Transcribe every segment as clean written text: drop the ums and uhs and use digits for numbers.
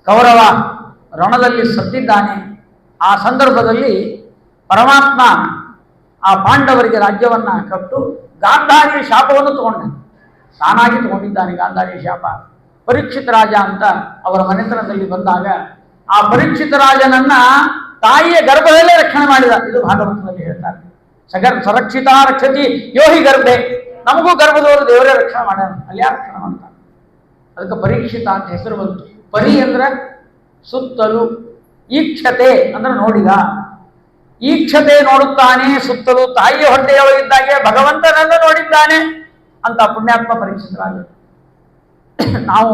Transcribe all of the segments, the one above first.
ಕೌರವ ರಣದಲ್ಲಿ ಸತ್ತಿದ್ದಾನೆ. ಆ ಸಂದರ್ಭದಲ್ಲಿ ಪರಮಾತ್ಮ ಆ ಪಾಂಡವರಿಗೆ ರಾಜ್ಯವನ್ನು ಕೊಟ್ಟು ಗಾಂಧಾರಿಯ ಶಾಪವನ್ನು ತಗೊಂಡ, ತಾನಾಗಿ ತಗೊಂಡಿದ್ದಾನೆ ಗಾಂಧಾರಿಯ ಶಾಪ. ಪರೀಕ್ಷಿತ ರಾಜ ಅಂತ ಅವರ ಮನೆತನದಲ್ಲಿ ಬಂದಾಗ ಆ ಪರೀಕ್ಷಿತ ರಾಜನನ್ನ ತಾಯಿಯ ಗರ್ಭದಲ್ಲೇ ರಕ್ಷಣೆ ಮಾಡಿದ. ಇದು ಭಾಗವತದಲ್ಲಿ ಹೇಳ್ತಾರೆ. ಸರಕ್ಷಿತ ರಕ್ಷತಿ ಯೋಹಿ ಗರ್ಭೆ. ನಮಗೂ ಗರ್ಭದವರು ದೇವರೇ ರಕ್ಷಣೆ ಮಾಡ್ಯಾರ, ಅಲ್ಲಿ ಯಾರು ರಕ್ಷಣೆ ಮಾಡ್ತಾರೆ? ಅದಕ್ಕೆ ಪರೀಕ್ಷಿತ ಅಂತ ಹೆಸರು ಬಂತು. ಪರಿ ಅಂದ್ರೆ ಸುತ್ತಲೂ, ಈಕ್ಷತೆ ಅಂದ್ರೆ ನೋಡಿದ. ಈಕ್ಷತೆ ನೋಡುತ್ತಾನೆ ಸುತ್ತಲೂ, ತಾಯಿಯ ಹೊಟ್ಟೆಯೊಳಗಿದ್ದಾಗೆ ಭಗವಂತನನ್ನು ನೋಡಿದ್ದಾನೆ ಅಂತ ಪುಣ್ಯಾತ್ಮ ಪರೀಕ್ಷಿತ ರಾಜ. ನಾವು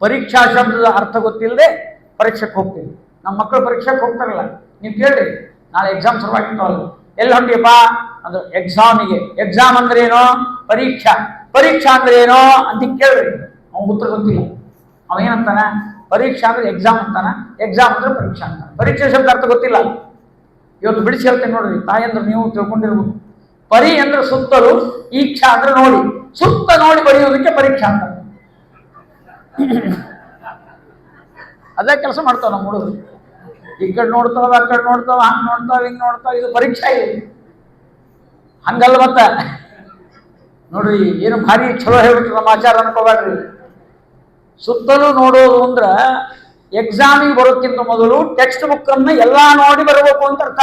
ಪರೀಕ್ಷಾ ಶಬ್ದದ ಅರ್ಥ ಗೊತ್ತಿಲ್ಲದೆ ಪರೀಕ್ಷೆಗೆ ಹೋಗ್ತೀವಿ. ನಮ್ಮ ಮಕ್ಕಳು ಪರೀಕ್ಷೆಗೆ ಹೋಗ್ತಾರಲ್ಲ, ನೀವು ಕೇಳ್ರಿ, ನಾಳೆ ಎಕ್ಸಾಮ್ ಶುರುವಾಗಿರ್ತಾವಲ್ಲ, ಎಲ್ಲಿ ಹೊಂಟಿಯಪ್ಪ ಅಂದ್ರೆ ಎಕ್ಸಾಮಿಗೆ. ಎಕ್ಸಾಮ್ ಅಂದ್ರೆ ಏನೋ ಪರೀಕ್ಷಾ, ಪರೀಕ್ಷಾ ಅಂದ್ರೆ ಏನೋ ಅಂತ ಕೇಳ್ರಿ. ಅವ್ನು ಉತ್ತರ ಗೊತ್ತಿಲ್ಲ. ಅವೇನಂತಾನ ಪರೀಕ್ಷಾ ಅಂದ್ರೆ ಎಕ್ಸಾಮ್ ಅಂತಾನ, ಎಕ್ಸಾಮ್ ಅಂದ್ರೆ ಪರೀಕ್ಷಾ ಅಂತಾನ. ಪರೀಕ್ಷೆ ಶಬ್ದ ಅರ್ಥ ಗೊತ್ತಿಲ್ಲ. ಇವತ್ತು ಬಿಡಿಸಿ ಹೇಳ್ತೇನೆ ನೋಡ್ರಿ, ತಾಯಿ ಅಂದ್ರೆ ನೀವು ತಿಳ್ಕೊಂಡಿರ್ಬೇಕು. ಪರಿ ಅಂದ್ರೆ ಸುತ್ತಲೂ, ಈಕ್ಷಾ ಅಂದ್ರೆ ನೋಡಿ, ಸುತ್ತ ನೋಡಿ ಬರೆಯುವುದಕ್ಕೆ ಪರೀಕ್ಷಾ ಅಂತ. ಅದೇ ಕೆಲಸ ಮಾಡ್ತಾವ ನಮ್ಮ ಹುಡುಗರು. ಈ ಕಡೆ ನೋಡ್ತಾವ, ಆ ಕಡೆ ನೋಡ್ತಾವ, ಹಂಗೆ ನೋಡ್ತಾವ, ಹಿಂಗೆ ನೋಡ್ತಾವ. ಇದು ಪರೀಕ್ಷಾ ಇದೆ, ಹಂಗಲ್ಲ. ಮತ್ತ ನೋಡ್ರಿ, ಏನು ಭಾರಿ ಚಲೋ ಹೇಳ್ಬಿಟ್ರು ನಮ್ಮ ಆಚಾರ ಅನ್ಕೋಬೇಡ್ರಿ. ಸುತ್ತಲೂ ನೋಡೋದು ಅಂದ್ರೆ ಎಕ್ಸಾಮಿಗೆ ಬರೋಕ್ಕಿಂತ ಮೊದಲು ಟೆಕ್ಸ್ಟ್ ಬುಕ್ ಅನ್ನು ಎಲ್ಲಾ ನೋಡಿ ಬರಬೇಕು ಅಂತ ಅರ್ಥ.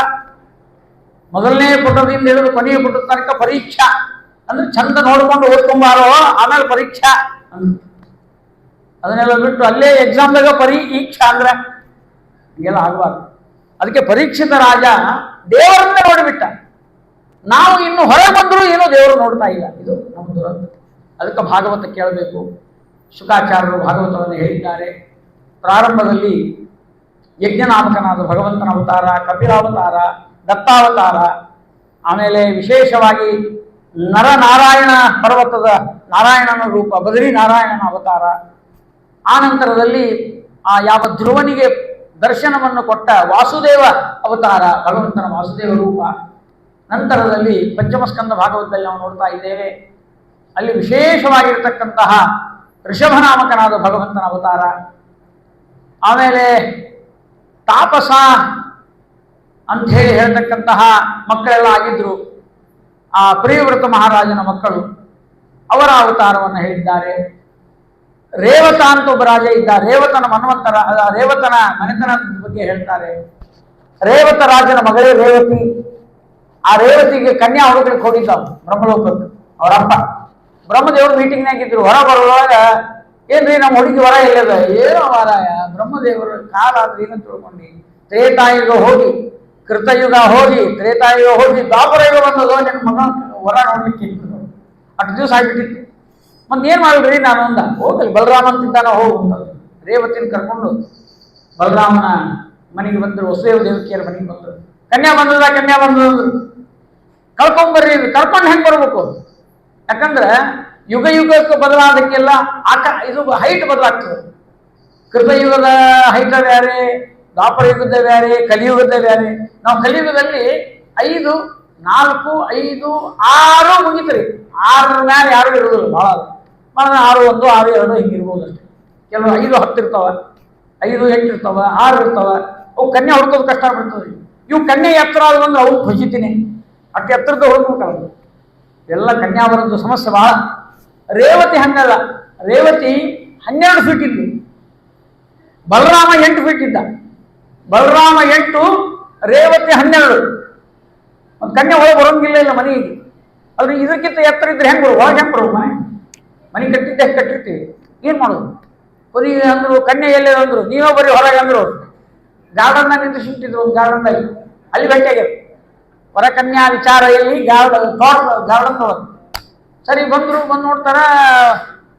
ಮೊದಲನೇ ಪುಟದಿಂದ ಹಿಡಿದು ಕೊನೆಯ ಪುಟದ ತನಕ ಪರೀಕ್ಷಾ ಅಂದ್ರೆ ಚಂದ ನೋಡ್ಕೊಂಡು ಓದ್ಕೊಂಬಾರೋ, ಆಮೇಲೆ ಪರೀಕ್ಷಾ. ಅದನ್ನೆಲ್ಲ ಬಿಟ್ಟು ಅಲ್ಲೇ ಎಕ್ಸಾಮ್ದಾಗ ಪರೀಕ್ಷಾ ಅಂದ್ರೆ ಹೀಗೆಲ್ಲ ಆಗಬಾರ್ದು. ಅದಕ್ಕೆ ಪರೀಕ್ಷಿತ ರಾಜ ದೇವರನ್ನೇ ನೋಡಿಬಿಟ್ಟ. ನಾವು ಇನ್ನು ಹೊರಗೆ ಬಂದರೂ ಏನೋ ದೇವರು ನೋಡ್ತಾ ಇಲ್ಲ. ಇದು ನಮ್ಮ ದುರಂತ. ಅದಕ್ಕೆ ಭಾಗವತ ಕೇಳಬೇಕು. ಶುಕಾಚಾರ್ಯರು ಭಾಗವತವನ್ನು ಹೇಳಿದ್ದಾರೆ. ಪ್ರಾರಂಭದಲ್ಲಿ ಯಜ್ಞನಾಮಕನಾದ ಭಗವಂತನ ಅವತಾರ, ಕಪಿಲಾವತಾರ, ದತ್ತಾವತಾರ, ಆಮೇಲೆ ವಿಶೇಷವಾಗಿ ನರನಾರಾಯಣ ಪರ್ವತದ ನಾರಾಯಣನ ರೂಪ, ಬದರಿ ನಾರಾಯಣನ ಅವತಾರ. ಆ ನಂತರದಲ್ಲಿ ಯಾವ ಧ್ರುವನಿಗೆ ದರ್ಶನವನ್ನು ಕೊಟ್ಟ ವಾಸುದೇವ ಅವತಾರ, ಭಗವಂತನ ವಾಸುದೇವ ರೂಪ. ನಂತರದಲ್ಲಿ ಪಂಚಮಸ್ಕಂದ ಭಾಗವತದಲ್ಲಿ ನಾವು ನೋಡ್ತಾ ಇದ್ದೇವೆ. ಅಲ್ಲಿ ವಿಶೇಷವಾಗಿರ್ತಕ್ಕಂತಹ ಋಷಭನಾಮಕನಾದ ಭಗವಂತನ ಅವತಾರ. ಆಮೇಲೆ ತಾಪಸ ಅಂಥೇಳಿ ಹೇಳ್ತಕ್ಕಂತಹ ಮಕ್ಕಳೆಲ್ಲ ಆಗಿದ್ರು, ಆ ಪ್ರಿಯವೃತ ಮಹಾರಾಜನ ಮಕ್ಕಳು, ಅವರ ಅವತಾರವನ್ನು ಹೇಳಿದ್ದಾರೆ. ರೇವತ ಅಂತ ಒಬ್ಬ ರಾಜ ಇದ್ದ. ರೇವತನ ಮನ್ವಂತರ, ರೇವತನ ಮನೆತನ ಬಗ್ಗೆ ಹೇಳ್ತಾರೆ. ರೇವತ ರಾಜನ ಮಗಳೇ ರೇವತಿ. ಆ ರೇವತಿಗೆ ಕನ್ಯಾ ಹುಡುಗರಿಗೆ ಹೋಗಿದ್ದಾವ ಬ್ರಹ್ಮಲೋಕಕ್ಕೆ. ಅವರಪ್ಪ ಬ್ರಹ್ಮದೇವರು ಮೀಟಿಂಗ್ನಾಗಿದ್ರು. ಹೊರ ಬರೋವಾಗ, ಏನ್ರಿ ನಮ್ಮ ಹುಡುಗಿ ವರ ಎಲ್ಲದ? ಏನೋ ವರಾಯ, ಬ್ರಹ್ಮದೇವರು ಕಾಲ ಆದ್ರೆ ಏನಂತ ತಿಳ್ಕೊಂಡು ತ್ರೇತಾಯುಗ ಹೋಗಿ, ಕೃತಯುಗ ಹೋಗಿ, ತ್ರೇತಾಯುಗ ಹೋಗಿ, ದ್ವಾಪರಯುಗ ಬಂದದು. ನನ್ನ ಮಗ ವರ ನೋಡ್ಲಿಕ್ಕೆ ಅಷ್ಟು ದಿವಸ ಆಗ್ಬಿಟ್ಟಿತ್ತು. ಮತ್ತೆ ಏನ್ ಮಾಡ್ರಿ ನಾನು ಅಂದ. ಹೋಗಲಿ, ಬಲರಾಮ ಅಂತಿದ್ದಾನ, ಹೋಗು ಅಂತ ರೇವತಿನ ಕರ್ಕೊಂಡು ಬಲರಾಮನ ಮನೆಗೆ ಬಂದರು. ವಸುದೇವ ದೇವಕಿಯರ ಮನೆಗೆ ಬಂದರು. ಕನ್ಯಾ ಬಂದದ, ಕನ್ಯಾ ಬಂದದ್ರು. ಕರ್ಕೊಂಡ್ಬರ್ರಿ. ಕರ್ಕೊಂಡು ಹೆಂಗೆ ಬರ್ಬೇಕು? ಯಾಕಂದ್ರೆ ಯುಗ ಯುಗಕ್ಕೆ ಬದಲಾದಕ್ಕೆಲ್ಲ ಇದು ಹೈಟ್ ಬದಲಾಗ್ತದೆ. ಕೃತಯುಗದ ಹೈಟ ಬೇರೆ, ದ್ವಾಪರ ಯುಗದ ಬೇರೆ, ಕಲಿಯುಗದ ಬೇರೆ. ನಾವು ಕಲಿಯುಗದಲ್ಲಿ 5, 4, 5, 6 ಮುಗಿತ್ರಿ. 6 ಮೇಲೆ ಯಾರು ಇರೋದಿಲ್ಲ. ಭಾಳ 6, 1, 6, 2 ಹಿಂಗಿರ್ಬೋದು ಅಷ್ಟೇ. ಕೆಲವು 5, 10 ಇರ್ತಾವ, 5, 8 ಇರ್ತಾವ, 6 ಇರ್ತಾವ. ಅವು ಕನ್ಯಾ ಹುಡ್ಕೋದು ಕಷ್ಟ ಆಗ್ಬಿಡ್ತದೆ. ಇವು ಕನ್ಯೆ ಎತ್ತರ ಆದ್ರು ಅಂದ್ರೆ ಅವು ಖುಷಿತೀನಿ. ಅಷ್ಟು ಎತ್ತರದ ಹುಡುಕ್ಬೇಕಲ್ಲ. ಎಲ್ಲ ಕನ್ಯಾ ಬರೋದು ಸಮಸ್ಯೆ ಭಾಳ. ರೇವತಿ ಹಂಗಲ್ಲ. ರೇವತಿ 12 ಫೀಟ್ ಇದ್ದು, ಬಲರಾಮ 8 ಫೀಟ್ ಇದ್ದ. ಬಲರಾಮ 8, ರೇವತಿ 12. ಒಂದು ಕನ್ಯಾ ಒಳಗೆ ಬರೋಂಗಿಲ್ಲ ಇಲ್ಲ ಮನೆಗೆ. ಅವ್ರಿಗೆ ಇದಕ್ಕಿಂತ ಎತ್ತರ ಇದ್ರೆ ಹೆಂಗೆ ಬರು? ಒಳಗೆ ಹೆಂಗೆ ಬರೋದು? ಮನೆ ಕಟ್ಟಿದ್ದೆ ಕಟ್ಟಿರ್ತೀವಿ. ಏನು ಮಾಡೋದು? ಬರೀ ಅಂದರು ಕನ್ಯೆ ಎಲ್ಲೇ ಅಂದರು, ನೀವೇ ಬರೀ ಹೊರಗೆ ಅಂದರು. ಗಾರ್ಡನ್ನ ನಿಂತು ಶಿಂತಿದ್ರು. ಒಂದು ಗಾರ್ಡನ್ದಲ್ಲಿ ಅಲ್ಲಿ ಭೇಟಿಯಾಗ್ಯರು. ಹೊರ ಕನ್ಯಾ ವಿಚಾರ ಎಲ್ಲಿ? ಗಾರ್ಡನ್ ಒಳಗೆ. ಸರಿ ಬಂದರು. ಬಂದು ನೋಡ್ತಾರ,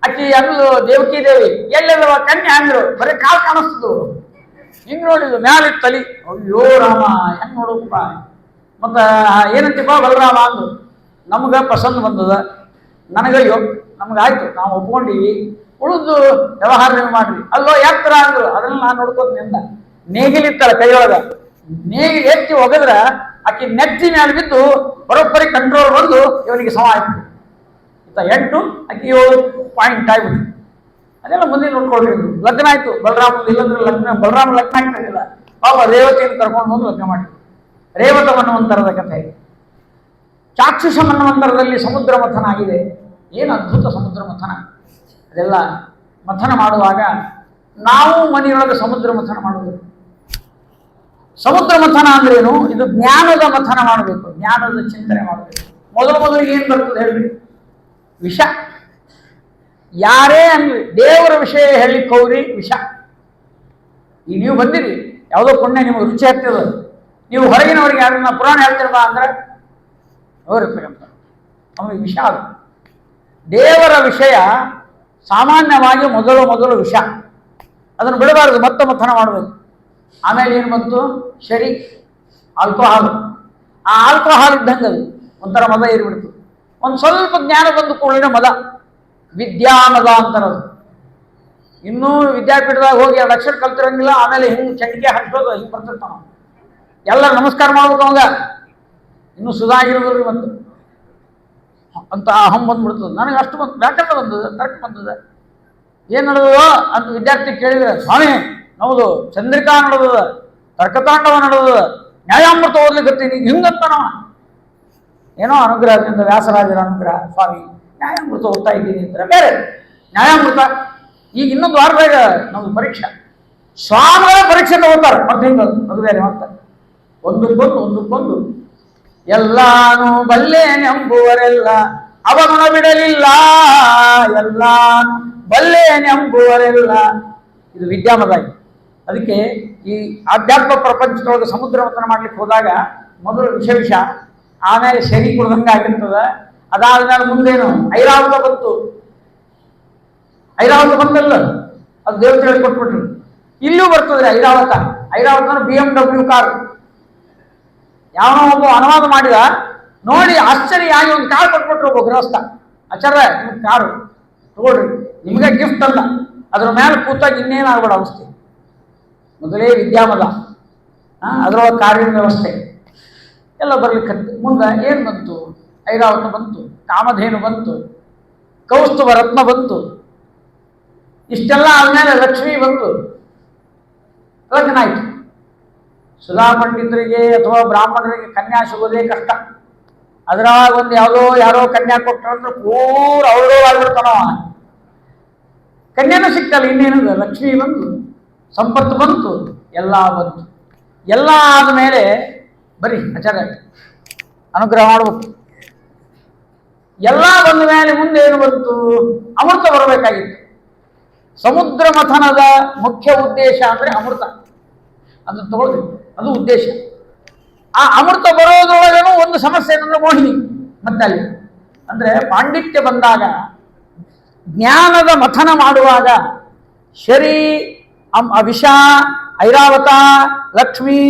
ಅಕ್ಕಿ ಅಂದ್ಲು ದೇವಕಿ ದೇವಿ. ಎಲ್ಲೆಲ್ಲವ ಕನ್ಯೆ ಅಂದ್ರು. ಬರೀ ಕಾಲು ಕಾಣಿಸ್ತದು. ಹಿಂಗೆ ನೋಡಿದ್ವು, ಮ್ಯಾಲಿಟ್ಟು ತಲಿ. ಅಯ್ಯೋ ರಾಮ, ಹೆಂಗೆ ನೋಡಪ್ಪ. ಮತ್ತು ಏನಂತೀಪ ಬಲರಾಮ ಅಂದ್ರು. ನಮ್ಗೆ ಪಸಂದ್ ಬಂದದ, ನನಗಯ್ಯೋ ನಮ್ಗಾಯ್ತು, ನಾವು ಒಪ್ಕೊಂಡಿವಿ, ಉಳಿದು ವ್ಯವಹಾರ ನೀವು ಮಾಡ್ರಿ. ಅಲ್ಲೋ ಎತ್ತರ ಅಂದ್ರು. ಅದನ್ನ ನಾನು ನೋಡ್ಕೋತೀನಿ ಅಂದ. ನೇಗಿಲಿತ್ತಾಳ ಕೈಯೊಳಗ. ನೇಗಿಲು ಎತ್ತಿ ಒಗದ್ರ ಆಕಿ ನೆತ್ತಿ ಮೇಲೆ ಬಿದ್ದು ಬರೋಬ್ಬರಿ ಕಂಟ್ರೋಲ್ ಬಂದು ಇವನಿಗೆ ಸಮ ಆಯ್ತು. 8 ಆಕಿ 7 ಪಾಯಿಂಟ್ ಆಗ್ಬಿಟ್ಟು ಅದೆಲ್ಲ ಮುಂದೆ ನೋಡ್ಕೊಳ್ರಿ. ಲಗ್ನ ಆಯ್ತು ಬಲರಾಮ, ಇಲ್ಲಂದ್ರೆ ಬಲರಾಮ ಲಗ್ನ ಆಗ್ತಾಯಿಲ್ಲ, ಪಾಪ ರೇವತಿಯನ್ನು ಕರ್ಕೊಂಡು ಬಂದು ಲಗ್ನ ಮಾಡಿ. ರೇವತ ಮನ್ವಂತರದ ಕಥೆ. ಚಾಕ್ಷುಷ ಮನ್ವಂತರದಲ್ಲಿ ಸಮುದ್ರ ಮಥನ ಆಗಿದೆ. ಏನು ಅದ್ಭುತ ಸಮುದ್ರ ಮಥನ! ಅದೆಲ್ಲ ಮಥನ ಮಾಡುವಾಗ ನಾವು ಮನೆಯೊಳಗೆ ಸಮುದ್ರ ಮಥನ ಮಾಡಬೇಕು. ಸಮುದ್ರ ಮಥನ ಅಂದ್ರೇನು? ಇದು ಜ್ಞಾನದ ಮಥನ ಮಾಡಬೇಕು, ಜ್ಞಾನದ ಚಿಂತನೆ ಮಾಡಬೇಕು. ಮೊದಲಿಗೆ ಏನು ಬರ್ತದೆ ಹೇಳ್ರಿ? ವಿಷ. ಯಾರೇ ಅನ್ರಿ, ದೇವರ ವಿಷಯ ಹೇಳಿಕ್ಕೆ ಹೋಗ್ರಿ, ವಿಷ. ಈಗ ನೀವು ಬಂದಿರಿ, ಯಾವುದೋ ಪುಣ್ಯ ನಿಮಗೆ ರುಚಿ ಆಗ್ತದ, ನೀವು ಹೊರಗಿನವರಿಗೆ ಯಾರನ್ನ ಪುರಾಣ ಹೇಳ್ತಿರ್ಬ ಅಂದ್ರೆ ಅವರಿರ್ತಕ್ಕಂಥ ಅವನಿಗೆ ವಿಷ. ಅದು ದೇವರ ವಿಷಯ ಸಾಮಾನ್ಯವಾಗಿ ಮೊದಲು ವಿಷ, ಅದನ್ನು ಬಿಡಬಾರದು, ಮತ್ತೆ ಮಥನ ಮಾಡಬೇಕು. ಆಮೇಲೆ ಏನು ಬಂತು? ಶರಿ, ಆಲ್ಕೋಹಾಲ್. ಆ ಆಲ್ಕೋಹಾಲ್ ಇದ್ದಂಗೆ ಅದು ಒಂಥರ ಮದ ಏರಿಬಿಡ್ತು. ಒಂದು ಸ್ವಲ್ಪ ಜ್ಞಾನ ಬಂದು ಕೂಡಲೇ ಮದ, ವಿದ್ಯಾಮದ ಅಂತಾರದು. ಇನ್ನೂ ವಿದ್ಯಾಪೀಠದಾಗ ಹೋಗಿ 2 ಅಕ್ಷರ ಕಲ್ತಿರಂಗಿಲ್ಲ, ಆಮೇಲೆ ಹಿಂಗೆ ಚಂಡಿಗೆ ಹಾಕ್ಸೋದು, ಹಿಂಗೆ ಬರ್ತಿರ್ತಾನ. ಎಲ್ಲ ನಮಸ್ಕಾರ ಮಾಡ್ಬೇಕು ಅವಾಗ, ಇನ್ನೂ ಸುಧಾಗಿರೋದ್ರಿ ಬಂತು ಅಂತ ಅಹಂ ಬಂದ್ಬಿಡ್ತದೆ. ನನಗೆ ಅಷ್ಟು ಬಂದು ವ್ಯಾಕರಣ ಬಂದದ, ತರ್ಕ ಬಂದದ, ಏನು ನಡೆದದೋ ಅಂತ ವಿದ್ಯಾರ್ಥಿ ಕೇಳಿದ್ರೆ, ಸ್ವಾಮಿ ನಮ್ಮದು ಚಂದ್ರಿಕಾ ನಡೆದದ, ತರ್ಕತಾಂಡವ ನಡೆದದ, ನ್ಯಾಯಾಮೃತ ಓದ್ಲಿಕ್ಕತ್ತೀನಿ ಹಿಂಗಂತಾನವ. ಏನೋ ಅನುಗ್ರಹದಿಂದ, ವ್ಯಾಸರಾಜರ ಅನುಗ್ರಹ, ಸ್ವಾಮಿ ನ್ಯಾಯಾಮೃತ ಓದ್ತಾ ಇದ್ದೀನಿ ಅಂದ್ರೆ ಬೇರೆ. ನ್ಯಾಯಾಮೃತ ಈಗ ಇನ್ನೊಂದು ವಾರದಾಗ ನಮ್ದು ಪರೀಕ್ಷೆ, ಸ್ವಾಮಿಗಳ ಪರೀಕ್ಷೆ ತಗೋತಾರೆ ಮತ್ತೆ ಹಿಂಗೆ, ಅದು ಬೇರೆ. ಮತ್ತೆ ಒಂದಕ್ಕೊಂದು ಎಲ್ಲಾನು ಬಲ್ಲೇನೆಂಬುವರೆಲ್ಲ ಅವಗುಣ ಬಿಡಲಿಲ್ಲ, ಎಲ್ಲಾನು ಬಲ್ಲೇನೆಂಬುವರೆಲ್ಲ. ಇದು ವಿದ್ಯಾಮದಾಯಿ. ಅದಕ್ಕೆ ಈ ಆಧ್ಯಾತ್ಮ ಪ್ರಪಂಚದೊಳಗೆ ಸಮುದ್ರ ಮಥನ ಮಾಡ್ಲಿಕ್ಕೆ ಹೋದಾಗ ಮೊದಲು ವಿಷ, ಆಮೇಲೆ ಶರಿ ಕುಡ್ದಂಗೆ ಆಗಿರ್ತದೆ. ಅದಾದ್ಮೇಲೆ ಮುಂದೇನು ಐರಾವತ ಬಂತು. ಐರಾವತ ಬಂದಲ್ಲ, ಅದು ದೇವತೆಗಳಿಗೆ ಕೊಟ್ಬಿಟ್ರು. ಇಲ್ಲೂ ಬರ್ತದೆ ಐರಾವತ. ಐರಾವತನ BMW car. ಯಾವನೋ ಒಬ್ಬ ಅನುವಾದ ಮಾಡಿದ, ನೋಡಿ ಆಶ್ಚರ್ಯಾಗಿ ಒಂದು ಕಾರು ಕೊಟ್ಬಿಟ್ರು ಒಬ್ಬ ಗೃಹಸ್ಥ. ಆಚಾರ್ಯ ನಿಮ್ಗೆ ಕಾರು ತಗೊಳ್ರಿ, ನಿಮಗೆ ಗಿಫ್ಟ್ ಅಲ್ಲ, ಅದ್ರ ಮೇಲೆ ಕೂತಾಗ ಇನ್ನೇನಾಗಬೇಡ ಅವಸ್ಥೆ. ಮೊದಲೇ ವಿದ್ಯಾಮದ, ಅದರೊಳಗೆ ಕಾರ್ಯ ವ್ಯವಸ್ಥೆ ಎಲ್ಲ ಬರ್ಲಿಕ್ಕೆ. ಮುಂದೆ ಏನು ಬಂತು? ಐರಾವತ ಬಂತು, ಕಾಮಧೇನು ಬಂತು, ಕೌಸ್ತುಭ ರತ್ನ ಬಂತು. ಇಷ್ಟೆಲ್ಲ ಆದ್ಮೇಲೆ ಲಕ್ಷ್ಮಿ ಬಂತು, ಲಗ್ನ ಆಯ್ತು. ಸುಧಾ ಪಂಡಿತರಿಗೆ ಅಥವಾ ಬ್ರಾಹ್ಮಣರಿಗೆ ಕನ್ಯಾ ಸಿಗೋದೇ ಕಷ್ಟ. ಅದರಾಗ ಒಂದು ಯಾರೋ ಕನ್ಯಾ ಕೊಟ್ಟರಂದ್ರೆ ಪೂರ ಅವರು ಆಗ್ಬಿಡ್ತಾನವ. ಕನ್ಯಾನೂ ಸಿಗ್ತಲ್ಲ, ಇನ್ನೇನು? ಲಕ್ಷ್ಮಿ ಬಂತು, ಸಂಪತ್ತು ಬಂತು, ಎಲ್ಲ ಬಂತು. ಎಲ್ಲ ಆದಮೇಲೆ ಬರೀ ಆಚಾರ್ಯ ಅನುಗ್ರಹ ಮಾಡಬೇಕು. ಎಲ್ಲ ಬಂದ ಮೇಲೆ ಮುಂದೆ ಏನು ಬಂತು? ಅಮೃತ ಬರಬೇಕಾಗಿತ್ತು. ಸಮುದ್ರ ಮಥನದ ಮುಖ್ಯ ಉದ್ದೇಶ ಅಂದರೆ ಅಮೃತ. ಅದನ್ನು ತಗೊಳ್ಳಿ, ಅದು ಉದ್ದೇಶ. ಆ ಅಮೃತ ಬರೋದ್ರೊಳಗೇನೂ ಒಂದು ಸಮಸ್ಯೆ ಏನಂದ್ರೆ ಮೋಹಿನಿ. ಮತ್ತೆ ಅಲ್ಲಿ ಅಂದರೆ ಪಾಂಡಿತ್ಯ ಬಂದಾಗ, ಜ್ಞಾನದ ಮಥನ ಮಾಡುವಾಗ ಶರಿ, ವಿಷ, ಐರಾವತ, ಲಕ್ಷ್ಮಿ,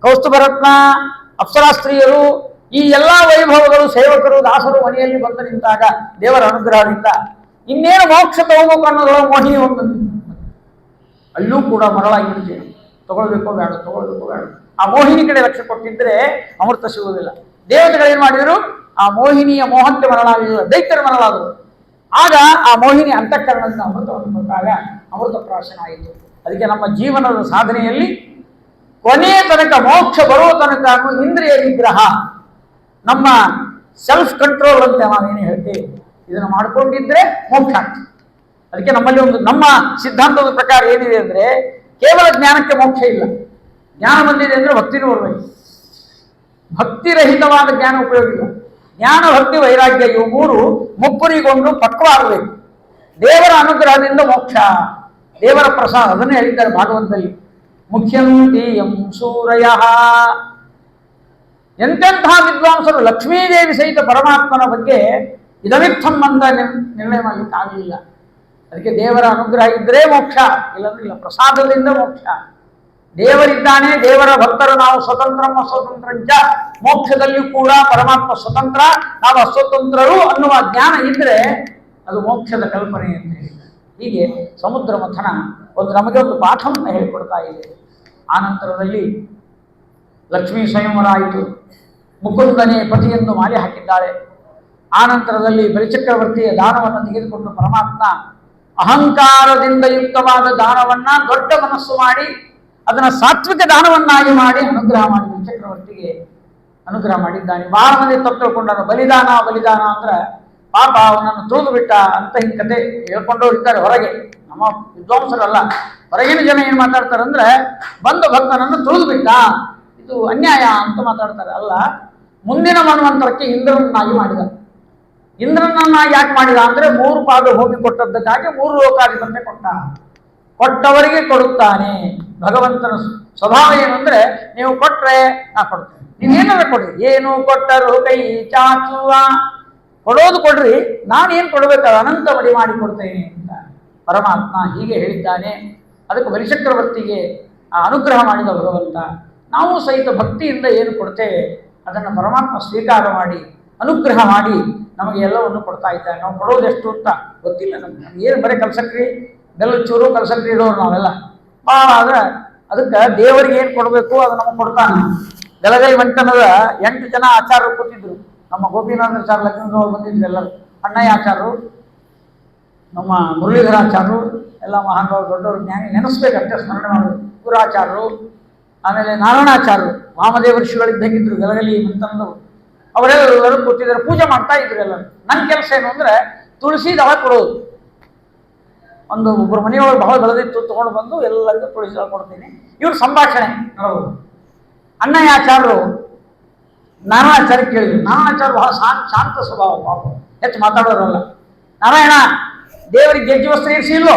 ಕೌಸ್ತುಭರತ್ನ, ಅಪ್ಸರಾಸ್ತ್ರೀಯರು, ಈ ಎಲ್ಲ ವೈಭವಗಳು ಸೇವಕರು ದಾಸರು ಮನೆಯಲ್ಲಿ ಬಂದು ನಿಂತಾಗ ದೇವರ ಅನುಗ್ರಹದಿಂದ ಇನ್ನೇನು ಮೋಕ್ಷ ತಗೋಬೇಕು ಅನ್ನೋದ್ರೊಳಗೆ ಮೋಹಿನಿ ಒಂದು. ಅಲ್ಲೂ ಕೂಡ ಮರಳಾಗಿಬಿಡ್ತೇನೆ, ತಗೊಳ್ಬೇಕೋ ಬೇಡ, ತಗೊಳ್ಬೇಕೋ ಬೇಡ. ಆ ಮೋಹಿನಿ ಕಡೆ ಲಕ್ಷ್ಯ ಕೊಟ್ಟಿದ್ರೆ ಅಮೃತ ಸಿಗುವುದಿಲ್ಲ. ದೇವತೆಗಳೇನು ಮಾಡಿದರು? ಆ ಮೋಹಿನಿಯ ಮೋಹಕ್ಕೆ ಮರಳಾಗಲಿಲ್ಲ, ದೈತ್ಯರು ಮರಳಾದರು. ಆಗ ಆ ಮೋಹಿನಿ ಅಂತಃಕರಣದಿಂದ ಅಮೃತವನ್ನು ಬಂದಾಗ ಅಮೃತ ಪ್ರಾಶನ ಆಯಿತು. ಅದಕ್ಕೆ ನಮ್ಮ ಜೀವನದ ಸಾಧನೆಯಲ್ಲಿ ಕೊನೆಯ ತನಕ, ಮೋಕ್ಷ ಬರುವ ತನಕ ಇಂದ್ರಿಯ ನಿಗ್ರಹ, ನಮ್ಮ ಸೆಲ್ಫ್ ಕಂಟ್ರೋಲ್ ಅಂತ ನಾವೇನು ಹೇಳ್ತೀವಿ, ಇದನ್ನು ಮಾಡ್ಕೊಂಡಿದ್ರೆ ಮೋಕ್ಷ ಆಗ್ತದೆ. ಅದಕ್ಕೆ ನಮ್ಮಲ್ಲಿ ನಮ್ಮ ಸಿದ್ಧಾಂತದ ಪ್ರಕಾರ ಏನಿದೆ ಅಂದರೆ, ಕೇವಲ ಜ್ಞಾನಕ್ಕೆ ಮೋಕ್ಷ ಇಲ್ಲ. ಜ್ಞಾನ ಬಂದಿದೆ ಅಂದರೆ ಭಕ್ತಿನೂ ಬರಬೇಕು. ಭಕ್ತಿರಹಿತವಾದ ಜ್ಞಾನ ಉಪಯೋಗ ಇಲ್ಲ. ಜ್ಞಾನ, ಭಕ್ತಿ, ವೈರಾಗ್ಯ ಇವು 3 ಮುಪ್ಪುರಿಗೊಂಡು ಪಕ್ವವಾಗಬೇಕು. ದೇವರ ಅನುಗ್ರಹದಿಂದ ಮೋಕ್ಷ, ದೇವರ ಪ್ರಸಾದ. ಅದನ್ನೇ ಹೇಳಿದ್ದಾರೆ ಭಾಗವತದಲ್ಲಿ, ಮುಖ್ಯಂತಿ ಎಂ ಸೂರಯ. ಎಂತೆಂತಹ ವಿದ್ವಾಂಸರು ಲಕ್ಷ್ಮೀದೇವಿ ಸಹಿತ ಪರಮಾತ್ಮನ ಬಗ್ಗೆ ಇದಮಿತ್ತಂ ಅಂತ ನಿರ್ಣಯ ಮಾಡಲಿಕ್ಕೆ ಆಗಲಿಲ್ಲ. ಅದಕ್ಕೆ ದೇವರ ಅನುಗ್ರಹ ಇದ್ದರೆ ಮೋಕ್ಷ, ಇಲ್ಲಂದ್ರಿಲ್ಲ. ಪ್ರಸಾದದಿಂದ ಮೋಕ್ಷ. ದೇವರಿದ್ದಾನೆ, ದೇವರ ಭಕ್ತರು ನಾವು, ಸ್ವತಂತ್ರ ಅಸ್ವತಂತ್ರಂಚ. ಮೋಕ್ಷದಲ್ಲಿ ಕೂಡ ಪರಮಾತ್ಮ ಸ್ವತಂತ್ರ, ನಾವು ಅಸ್ವತಂತ್ರರು ಅನ್ನುವ ಜ್ಞಾನ ಇದ್ದರೆ ಅದು ಮೋಕ್ಷದ ಕಲ್ಪನೆ ಅಂತ ಹೇಳಿದ್ದಾರೆ. ಹೀಗೆ ಸಮುದ್ರ ಮಥನ ನಮಗೆ ಒಂದು ಪಾಠವನ್ನು ಹೇಳಿಕೊಡ್ತಾ ಇದೆ. ಆನಂತರದಲ್ಲಿ ಲಕ್ಷ್ಮೀ ಸ್ವಯಂವರ ಆಯಿತು. ಮುಕುಂದನೇ ಪತಿಯನ್ನು ಮಾಲೆ ಹಾಕಿದ್ದಾಳೆ. ಆನಂತರದಲ್ಲಿ ಬಲಿಚಕ್ರವರ್ತಿಯ ದಾನವನ್ನು ತೆಗೆದುಕೊಂಡು ಪರಮಾತ್ಮ ಅಹಂಕಾರದಿಂದ ಯುಕ್ತವಾದ ದಾನವನ್ನ ದೊಡ್ಡ ಮನಸ್ಸು ಮಾಡಿ ಅದನ್ನ ಸಾತ್ವಿಕ ದಾನವನ್ನಾಗಿ ಮಾಡಿ ಅನುಗ್ರಹ ಮಾಡಿದ ಚಕ್ರವರ್ತಿಗೆ ಅನುಗ್ರಹ ಮಾಡಿದ್ದಾನೆ. ಬಹಳ ಮಂದಿ ತಪ್ಪು ತಿಳ್ಕೊಂಡಾರ, ಬಲಿದಾನ ಬಲಿದಾನ ಅಂದ್ರೆ ಪಾಪ ಅವನನ್ನು ತುಳಿದು ಬಿಟ್ಟ ಅಂತ ಹಿಂಗೆ ಕತೆ ಹೇಳ್ಕೊಂಡವ್ರು ಇದ್ದಾರೆ ಹೊರಗೆ. ನಮ್ಮ ವಿದ್ವಾಂಸರಲ್ಲ, ಹೊರಗಿನ ಜನ ಏನ್ ಮಾತಾಡ್ತಾರೆ ಅಂದ್ರೆ ಬಂದ ಭಕ್ತನನ್ನು ತುಳಿದು ಬಿಟ್ಟ, ಇದು ಅನ್ಯಾಯ ಅಂತ ಮಾತಾಡ್ತಾರೆ. ಅಲ್ಲ, ಮುಂದಿನ ಮನ್ವಂತರಕ್ಕೆ ಇಂದ್ರನನ್ನಾಗಿ ಮಾಡಿದ. ಇಂದ್ರನನ್ನಾಗಿ ಯಾಕೆ ಮಾಡಿದ ಅಂದ್ರೆ 3 ಪಾದ ಭೂಮಿ ಕೊಟ್ಟದ್ದಕ್ಕಾಗಿ 3 ಲೋಕಾಧಿಪತ್ಯ ಕೊಟ್ಟ. ಕೊಟ್ಟವರಿಗೆ ಕೊಡುತ್ತಾನೆ. ಭಗವಂತನ ಸ್ವಭಾವ ಏನು ಅಂದ್ರೆ ನೀವು ಕೊಟ್ರೆ ನಾ ಕೊಡ್ತೇನೆ, ನೀವೇನಾರ ಕೊಡ್ರಿ, ಏನು ಕೊಟ್ಟರು ಕೈ ಚಾಚುವ, ಕೊಡೋದು ಕೊಡ್ರಿ, ನಾನೇನು ಕೊಡಬೇಕಾದ ಅನಂತ ಮಡಿ ಮಾಡಿ ಕೊಡ್ತೇನೆ ಅಂತ ಪರಮಾತ್ಮ ಹೀಗೆ ಹೇಳಿದ್ದಾನೆ. ಅದಕ್ಕೆ ಬಲಿಚಕ್ರವರ್ತಿಗೆ ಅನುಗ್ರಹ ಮಾಡಿದ ಭಗವಂತ. ನಾವು ಸಹಿತ ಭಕ್ತಿಯಿಂದ ಏನು ಕೊಡ್ತೇವೆ ಅದನ್ನು ಪರಮಾತ್ಮ ಸ್ವೀಕಾರ ಮಾಡಿ ಅನುಗ್ರಹ ಮಾಡಿ ನಮಗೆ ಎಲ್ಲವನ್ನು ಕೊಡ್ತಾ ಇದ್ದಾನೆ. ನಾವು ಕೊಡೋದೆಷ್ಟು ಅಂತ ಗೊತ್ತಿಲ್ಲ ನಮ್ಗೆ. ಏನು ಬರೀ ಕಲ್ಸಕ್ರಿ ಬೆಲ್ಲ ಚೂರು ಕಲ್ಸಕ್ರಿ ಇಡೋರು ನಾವೆಲ್ಲ. ಭಾಳ ಆದ್ರೆ ಅದಕ್ಕೆ ದೇವರಿಗೆ ಏನು ಕೊಡಬೇಕು ಅದು ನಮಗೆ ಕೊಡ್ತಾನೆ. ಬೆಳಗೈ ವಂಟನದ 8 ಜನ ಆಚಾರ್ಯರು ಕೂತಿದ್ರು. ನಮ್ಮ ಗೋಪಿನಾಥಾಚಾರ್ಯ ಲಕ್ಷ್ಮೀ ಬಂದಿದ್ರು ಎಲ್ಲರೂ, ಅಣ್ಣಯ್ಯ ಆಚಾರ್ಯರು, ನಮ್ಮ ಮುರಳೀಧರಾಚಾರ್ಯರು, ಎಲ್ಲ ಮಹಾನುಭಾವರು ದೊಡ್ಡವರು, ಜ್ಞಾನಿ ನೆನೆಸ್ಬೇಕಷ್ಟೇ, ಸ್ಮರಣೆ ಮಾಡೋದು. ಗುರಾಚಾರ್ಯರು, ಆಮೇಲೆ ನಾರಾಯಣಾಚಾರ್ಯರು, ವಾಮದೇವ ಋಷಿಗಳಿದ್ದಂಗಿದ್ರು ಗಲಗಲಿ ಮಂತನದವರು, ಅವರೆಲ್ಲರೂ ಕೂತಿದ್ದಾರೆ, ಪೂಜೆ ಮಾಡ್ತಾ ಇದ್ರು ಎಲ್ಲರೂ. ನನ್ನ ಕೆಲಸ ಏನು ಅಂದ್ರೆ ತುಳಸಿ ದಳ ಕೊಡೋದು. ಒಬ್ಬರು ಮನೆಯೊಳಗೆ ಬಹಳ ಬೆಳೆದಿತ್ತು, ತೊಗೊಂಡು ಬಂದು ಎಲ್ಲರಿಗೂ ತುಳಸಿ ದಳ ಕೊಡ್ತೀನಿ. ಇವ್ರು ಸಂಭಾಷಣೆ ನೋಡೋದು. ಅಣ್ಣಯ್ಯಾಚಾರ್ಯರು ನಾರಾಯಣಾಚಾರ್ಯ ಕೇಳಿದ್ರು. ನಾರಾಯಣಾಚಾರ್ಯ ಬಹಳ ಶಾಂತ ಸ್ವಭಾವ, ಪಾಪ ಹೆಚ್ಚು ಮಾತಾಡೋರಲ್ಲ. ನಾರಾಯಣ, ದೇವರಿಗೆ ಗೆಜ್ಜೆ ವಸ್ತ್ರ ಇರಿಸಿ ಇಲ್ಲೋ?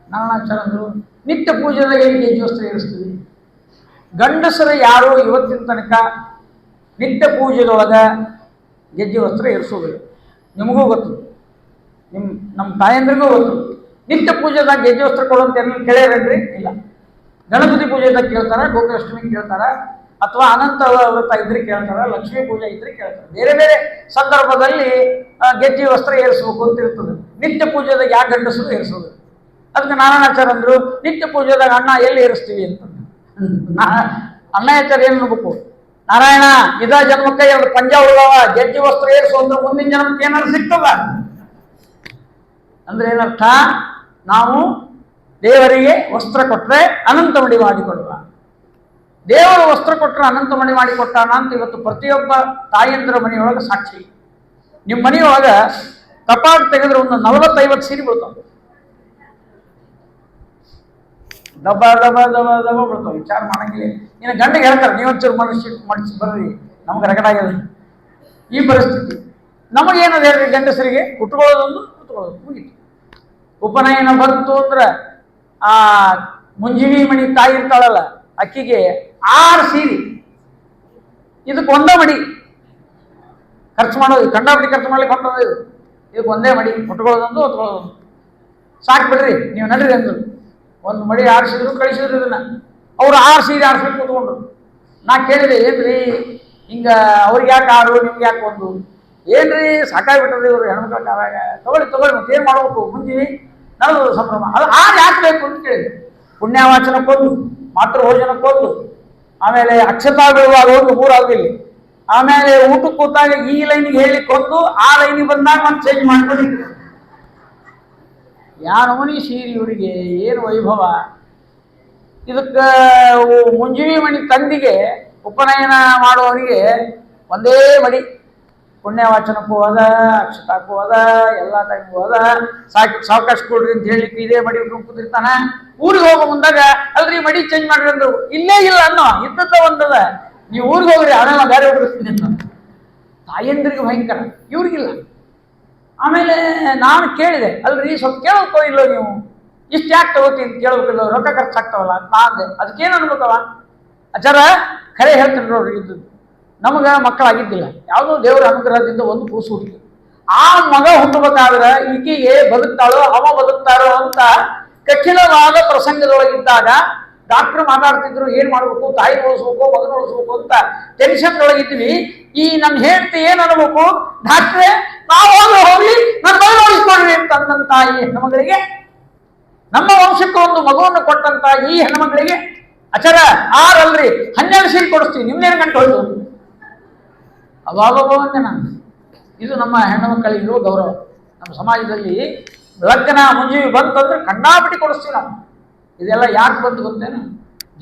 ನಾರಾಯಣಾಚಾರ್ಯ ಅಂದರು, ನಿತ್ಯ ಪೂಜೆದಾಗ ಏನು ಗೆಜ್ಜೆ ವಸ್ತ್ರ ಇರಿಸ್ತೀವಿ? ಗಂಡಸರು ಯಾರು ಇವತ್ತಿನ ತನಕ ನಿತ್ಯ ಪೂಜೆದೊಳಗೆ ಗೆಜ್ಜೆ ವಸ್ತ್ರ ಇರಿಸೋದಿಲ್ಲ. ನಿಮಗೂ ಗೊತ್ತು, ನಮ್ಮ ತಾಯಂದ್ರಿಗೂ ಗೊತ್ತು. ನಿತ್ಯ ಪೂಜೆದಾಗ ಗೆಜ್ಜೆ ವಸ್ತ್ರ ಕೊಡುವಂತ ಎಲ್ಲ ಕೇಳ್ಯಾರೇನ್ರಿ? ಇಲ್ಲ. ಗಣಪತಿ ಪೂಜೆದಾಗ ಕೇಳ್ತಾರೆ, ಗೋಕುಲಾಷ್ಟಮಿ ಕೇಳ್ತಾರೆ, ಅಥವಾ ಅನಂತ ವ್ರತ ಇದ್ರೆ ಕೇಳ್ತಾರೆ, ಲಕ್ಷ್ಮೀ ಪೂಜೆ ಇದ್ರೆ ಕೇಳ್ತಾರೆ. ಬೇರೆ ಬೇರೆ ಸಂದರ್ಭದಲ್ಲಿ ಗೆಜ್ಜೆ ವಸ್ತ್ರ ಏರಿಸ್ಬೇಕು ಅಂತ ಇರ್ತದೆ. ನಿತ್ಯ ಪೂಜೆದಾಗ ಯಾವ ಗಂಡಸರು ಏರಿಸೋದು. ಅದಕ್ಕೆ ನಾರಾಯಣಾಚಾರ್ಯ ಅಂದ್ರು, ನಿತ್ಯ ಪೂಜೆದಾಗ ಅಣ್ಣ ಎಲ್ಲಿ ಏರಿಸ್ತೀವಿ ಅಂತ. ಅಣ್ಣಾಚಾರ್ಯ ಏನು ಅನ್ಬೇಕು, ನಾರಾಯಣ ಇದ ಜನ್ಮಕ್ಕೆ 2 ಪಂಜ ಉಳ್ಳವ, ಗೆಜ್ಜೆ ವಸ್ತ್ರ ಏರಿಸು ಅಂದ್ರೆ ಮುಂದಿನ ಜನ್ಮಕ್ಕೆ ಏನಾದ್ರು ಸಿಗ್ತದ ಅಂದ್ರೆ ಏನರ್ಥ? ನಾವು ದೇವರಿಗೆ ವಸ್ತ್ರ ಕೊಟ್ಟರೆ ಅನಂತ ಮಡಿ ಮಾಡಿಕೊಡುವ. ದೇವರು ವಸ್ತ್ರ ಕೊಟ್ಟರೆ ಅನಂತ ಮಡಿ ಮಾಡಿಕೊಟ್ಟಾನ ಅಂತ ಇವತ್ತು ಪ್ರತಿಯೊಬ್ಬ ತಾಯಂದ್ರ ಮನೆಯೊಳಗೆ ಸಾಕ್ಷಿ. ನಿಮ್ಮ ಮನೆಯೊಳಗೆ ಕಪಾಟ್ ತೆಗೆದ್ರೆ ಒಂದು 40-50 ಸೀರೆ ಬೀಳ್ತಾವೆ, ದಬ್ಬ ದಬ ದಬ ದಬ ಬೀಳ್ತಾವೆ. ವಿಚಾರ ಮಾಡಂಗಿಲ್ಲ. ಇನ್ನು ಗಂಟೆಗೆ ಹೇಳ್ತಾರೆ, ನೀವೊಂಚೂರು ಮಡಿಸಿ ಬರ್ರಿ, ನಮ್ಗೆ ರಗಡಾಗ್ಯದ. ಈ ಪರಿಸ್ಥಿತಿ ನಮಗೇನದು ಹೇಳ್ರಿ? ಗಂಡಸರಿಗೆ ಉಟ್ಕೊಳ್ಳೋದೊಂದು ಕುತ್ಕೊಳ್ಳೋದು ಮುಗೀತು. ಉಪನಯನ ಬಂತು ಅಂದ್ರೆ ಆ ಮುಂಜಿನಿ ಮಣಿ ತಾಯಿ ಇರ್ತಾಳಲ್ಲ, ಅಕ್ಕಿಗೆ 6 ಸೀರೆ, ಇದಕ್ಕೆ ಒಂದೇ ಮಡಿ ಖರ್ಚು ಮಾಡೋದು. ಕಂಡಾಪಡಿ ಖರ್ಚು ಮಾಡ್ಲಿಕ್ಕೆ ಹೊಂಟೋದು. ಇದಕ್ಕೆ ಒಂದೇ ಮಡಿ, ಉಟ್ಕೊಳ್ಳೋದೊಂದು ಹೊತ್ಕೊಳ್ಳೋದೊಂದು. ಸಾಕು ಬಿಡ್ರಿ ನೀವು ನಡ್ರಿ ಅಂದರು. ಒಂದು ಮಡಿ ಆರಿಸಿದ್ರು, ಕಳಿಸಿದ್ರು. ಇದನ್ನ ಅವ್ರು 6 ಸೀರೆ ಆರಿಸ್ಲಿಕ್ಕೆ ಕೂತ್ಕೊಂಡ್ರು. ನಾ ಕೇಳಿದೆ, ಏನ್ರಿ ಹಿಂಗ ಅವ್ರಿಗೆ ಯಾಕೆ 6 ನಿಮ್ಗೆ ಯಾಕೆ 1? ಏನ್ರಿ ಸಾಕಾಗ್ಬಿಟ್ರಿ ಇವರು ಹೆಣ್ಮಕ್ಳ ಕಾಲಾಗ, ತಗೊಳ್ಳಿ ಮತ್ತೆ ಏನು ಮಾಡ್ಬೇಕು ಮುಂಜಿ ನಾವು ಸಂಭ್ರಮ. ಅದು 6 ಯಾಕೆ ಬೇಕು ಅಂತ ಕೇಳಿದೆ. ಪುಣ್ಯವಾಚನಕ್ಕೊಂದು, ಮಾತೃಭೋಜನಕ್ಕೊಂದು, ಆಮೇಲೆ ಅಕ್ಷತಾ ಬೀಳುವಾಗ 1 3 ಆಗಲಿ, ಆಮೇಲೆ ಊಟಕ್ಕೆ ಕೂತಾಗ ಈ ಲೈನಿಗೆ ಹೇಳಿಕ್ಕೆ 1, ಆ ಲೈನಿಗೆ ಬಂದಾಗ ಮತ್ತೆ ಚೇಂಜ್ ಮಾಡ್ಕೊಂಡಿದ್ರು. ಯಾನವನಿ ಸೀರೆ ಇವರಿಗೆ ಏನು ವೈಭವ. ಇದಕ್ಕೆ ಮುಂಜಿವಿ ಮಣಿ ತಂದಿಗೆ ಉಪನಯನ ಮಾಡುವವರಿಗೆ ಒಂದೇ ಮಡಿ. ಪುಣ್ಯವಾಚನಕ್ಕೂ ಹೋದ, ಅಕ್ಷತಾಕ್ಕೂ ಹೋದ, ಎಲ್ಲ ಟೈಮ್ಗೂ ಹೋದ. ಸಾವಕಾಶ ಕೊಡ್ರಿ ಅಂತ ಹೇಳಿಕ್ಕೆ ಇದೇ ಮಡಿ ಕೂತಿರ್ತಾನ. ಊರಿಗೆ ಹೋಗೋ ಮುಂದಾಗ ಅಲ್ರಿ ಮಡಿ ಚೇಂಜ್ ಮಾಡ್ರಿ ಅಂದ್ರು. ಇಲ್ಲೇ ಇಲ್ಲ ಅನ್ನೋ ಇದ್ದದ್ದ ಒಂದದ. ನೀವು ಊರಿಗೆ ಹೋಗ್ರಿ, ಅದೆಲ್ಲ ಬೇರೆ ಹುಡುಗಿಸ್ತೀನಿ ಅಂತ. ತಾಯಂದ್ರಿಗೆ ಭಯಂಕರ, ಇವ್ರಿಗಿಲ್ಲ. ಆಮೇಲೆ ನಾನು ಕೇಳಿದೆ, ಅಲ್ರಿ ಸ್ವಲ್ಪ ಕೇಳೋಕ್ಕೋ ಇಲ್ಲೋ ನೀವು, ಇಷ್ಟು ಯಾಕೆ ತಗೋತೀನಿ ಅಂತ ಕೇಳಬೇಕಿಲ್ಲ, ರೊಕ್ಕ ಖರ್ಚಾಗ್ತಾವಲ್ಲ ಅಂತ ನಾ ಅಂದೆ. ಅದಕ್ಕೇನು ಅನ್ಬೇಕವ? ಅಚಾರ ಖರೆ ಹೇಳ್ತೀನಿ ನೋಡ್ರಿ, ಇದ್ದದ್ದು ನಮಗೆ ಮಕ್ಕಳಾಗಿದ್ದಿಲ್ಲ, ಯಾವುದೋ ದೇವರ ಅನುಗ್ರಹದಿಂದ ಒಂದು ಕೂಸು ಹುಟ್ಟಿತು. ಆ ಮಗ ಹುಟ್ಟಬೇಕಾದ್ರೆ ಈಕೆಗೆ ಬದುಕ್ತಾಳೋ ಅವ ಬದುಕ್ತಾರೋ ಅಂತ ಕಠಿಣವಾದ ಪ್ರಸಂಗದೊಳಗಿದ್ದಾಗ ಡಾಕ್ಟರ್ ಮಾತಾಡ್ತಿದ್ರು, ಏನ್ ಮಾಡ್ಬೇಕು, ತಾಯಿ ಉಳಿಸ್ಬೇಕು, ಮಗನ ಉಳಿಸ್ಬೇಕು ಅಂತ ಟೆನ್ಷನ್ ಒಳಗಿದ್ವಿ. ಈ ನನ್ನ ಹೇಳ್ತಿ ಏನ್ ಅನ್ಬೇಕು, ಡಾಕ್ಟ್ರೇ ನಾವು ಹೋಗ್ಲಿ ನನ್ನ ಮಗನ ಉಳಿಸ್ಕೊಡ್ರಿ ಅಂತ ಅಂದಂತ ಈ ಹೆಣ್ಮಗಳಿಗೆ, ನಮ್ಮ ವಂಶಕ್ಕೆ ಒಂದು ಮಗುವನ್ನು ಕೊಟ್ಟಂತ ಈ ಹೆಣ್ಮಗಳಿಗೆ ಅಚರ 6 ಅಲ್ರಿ 12 ಸೀರೆ ಕೊಡಿಸ್ತೀವಿ, ನಿಮ್ದೇನು ಗಂಟು ಹೋಯ್ತು. ಅವಾಗಂದೆ ನಾನು, ಇದು ನಮ್ಮ ಹೆಣ್ಣು ಮಕ್ಕಳಿಗಿರುವ ಗೌರವ. ನಮ್ಮ ಸಮಾಜದಲ್ಲಿ ಲಗ್ನ ಮುಂಜೀವಿ ಬಂತಂದ್ರೆ ಕಂಡಾಪಟ್ಟಿ ಕೊಡಿಸ್ತೀವಿ ನಾವು. ಇದೆಲ್ಲ ಯಾಕೆ ಬಂತು ಗೊತ್ತೇನು?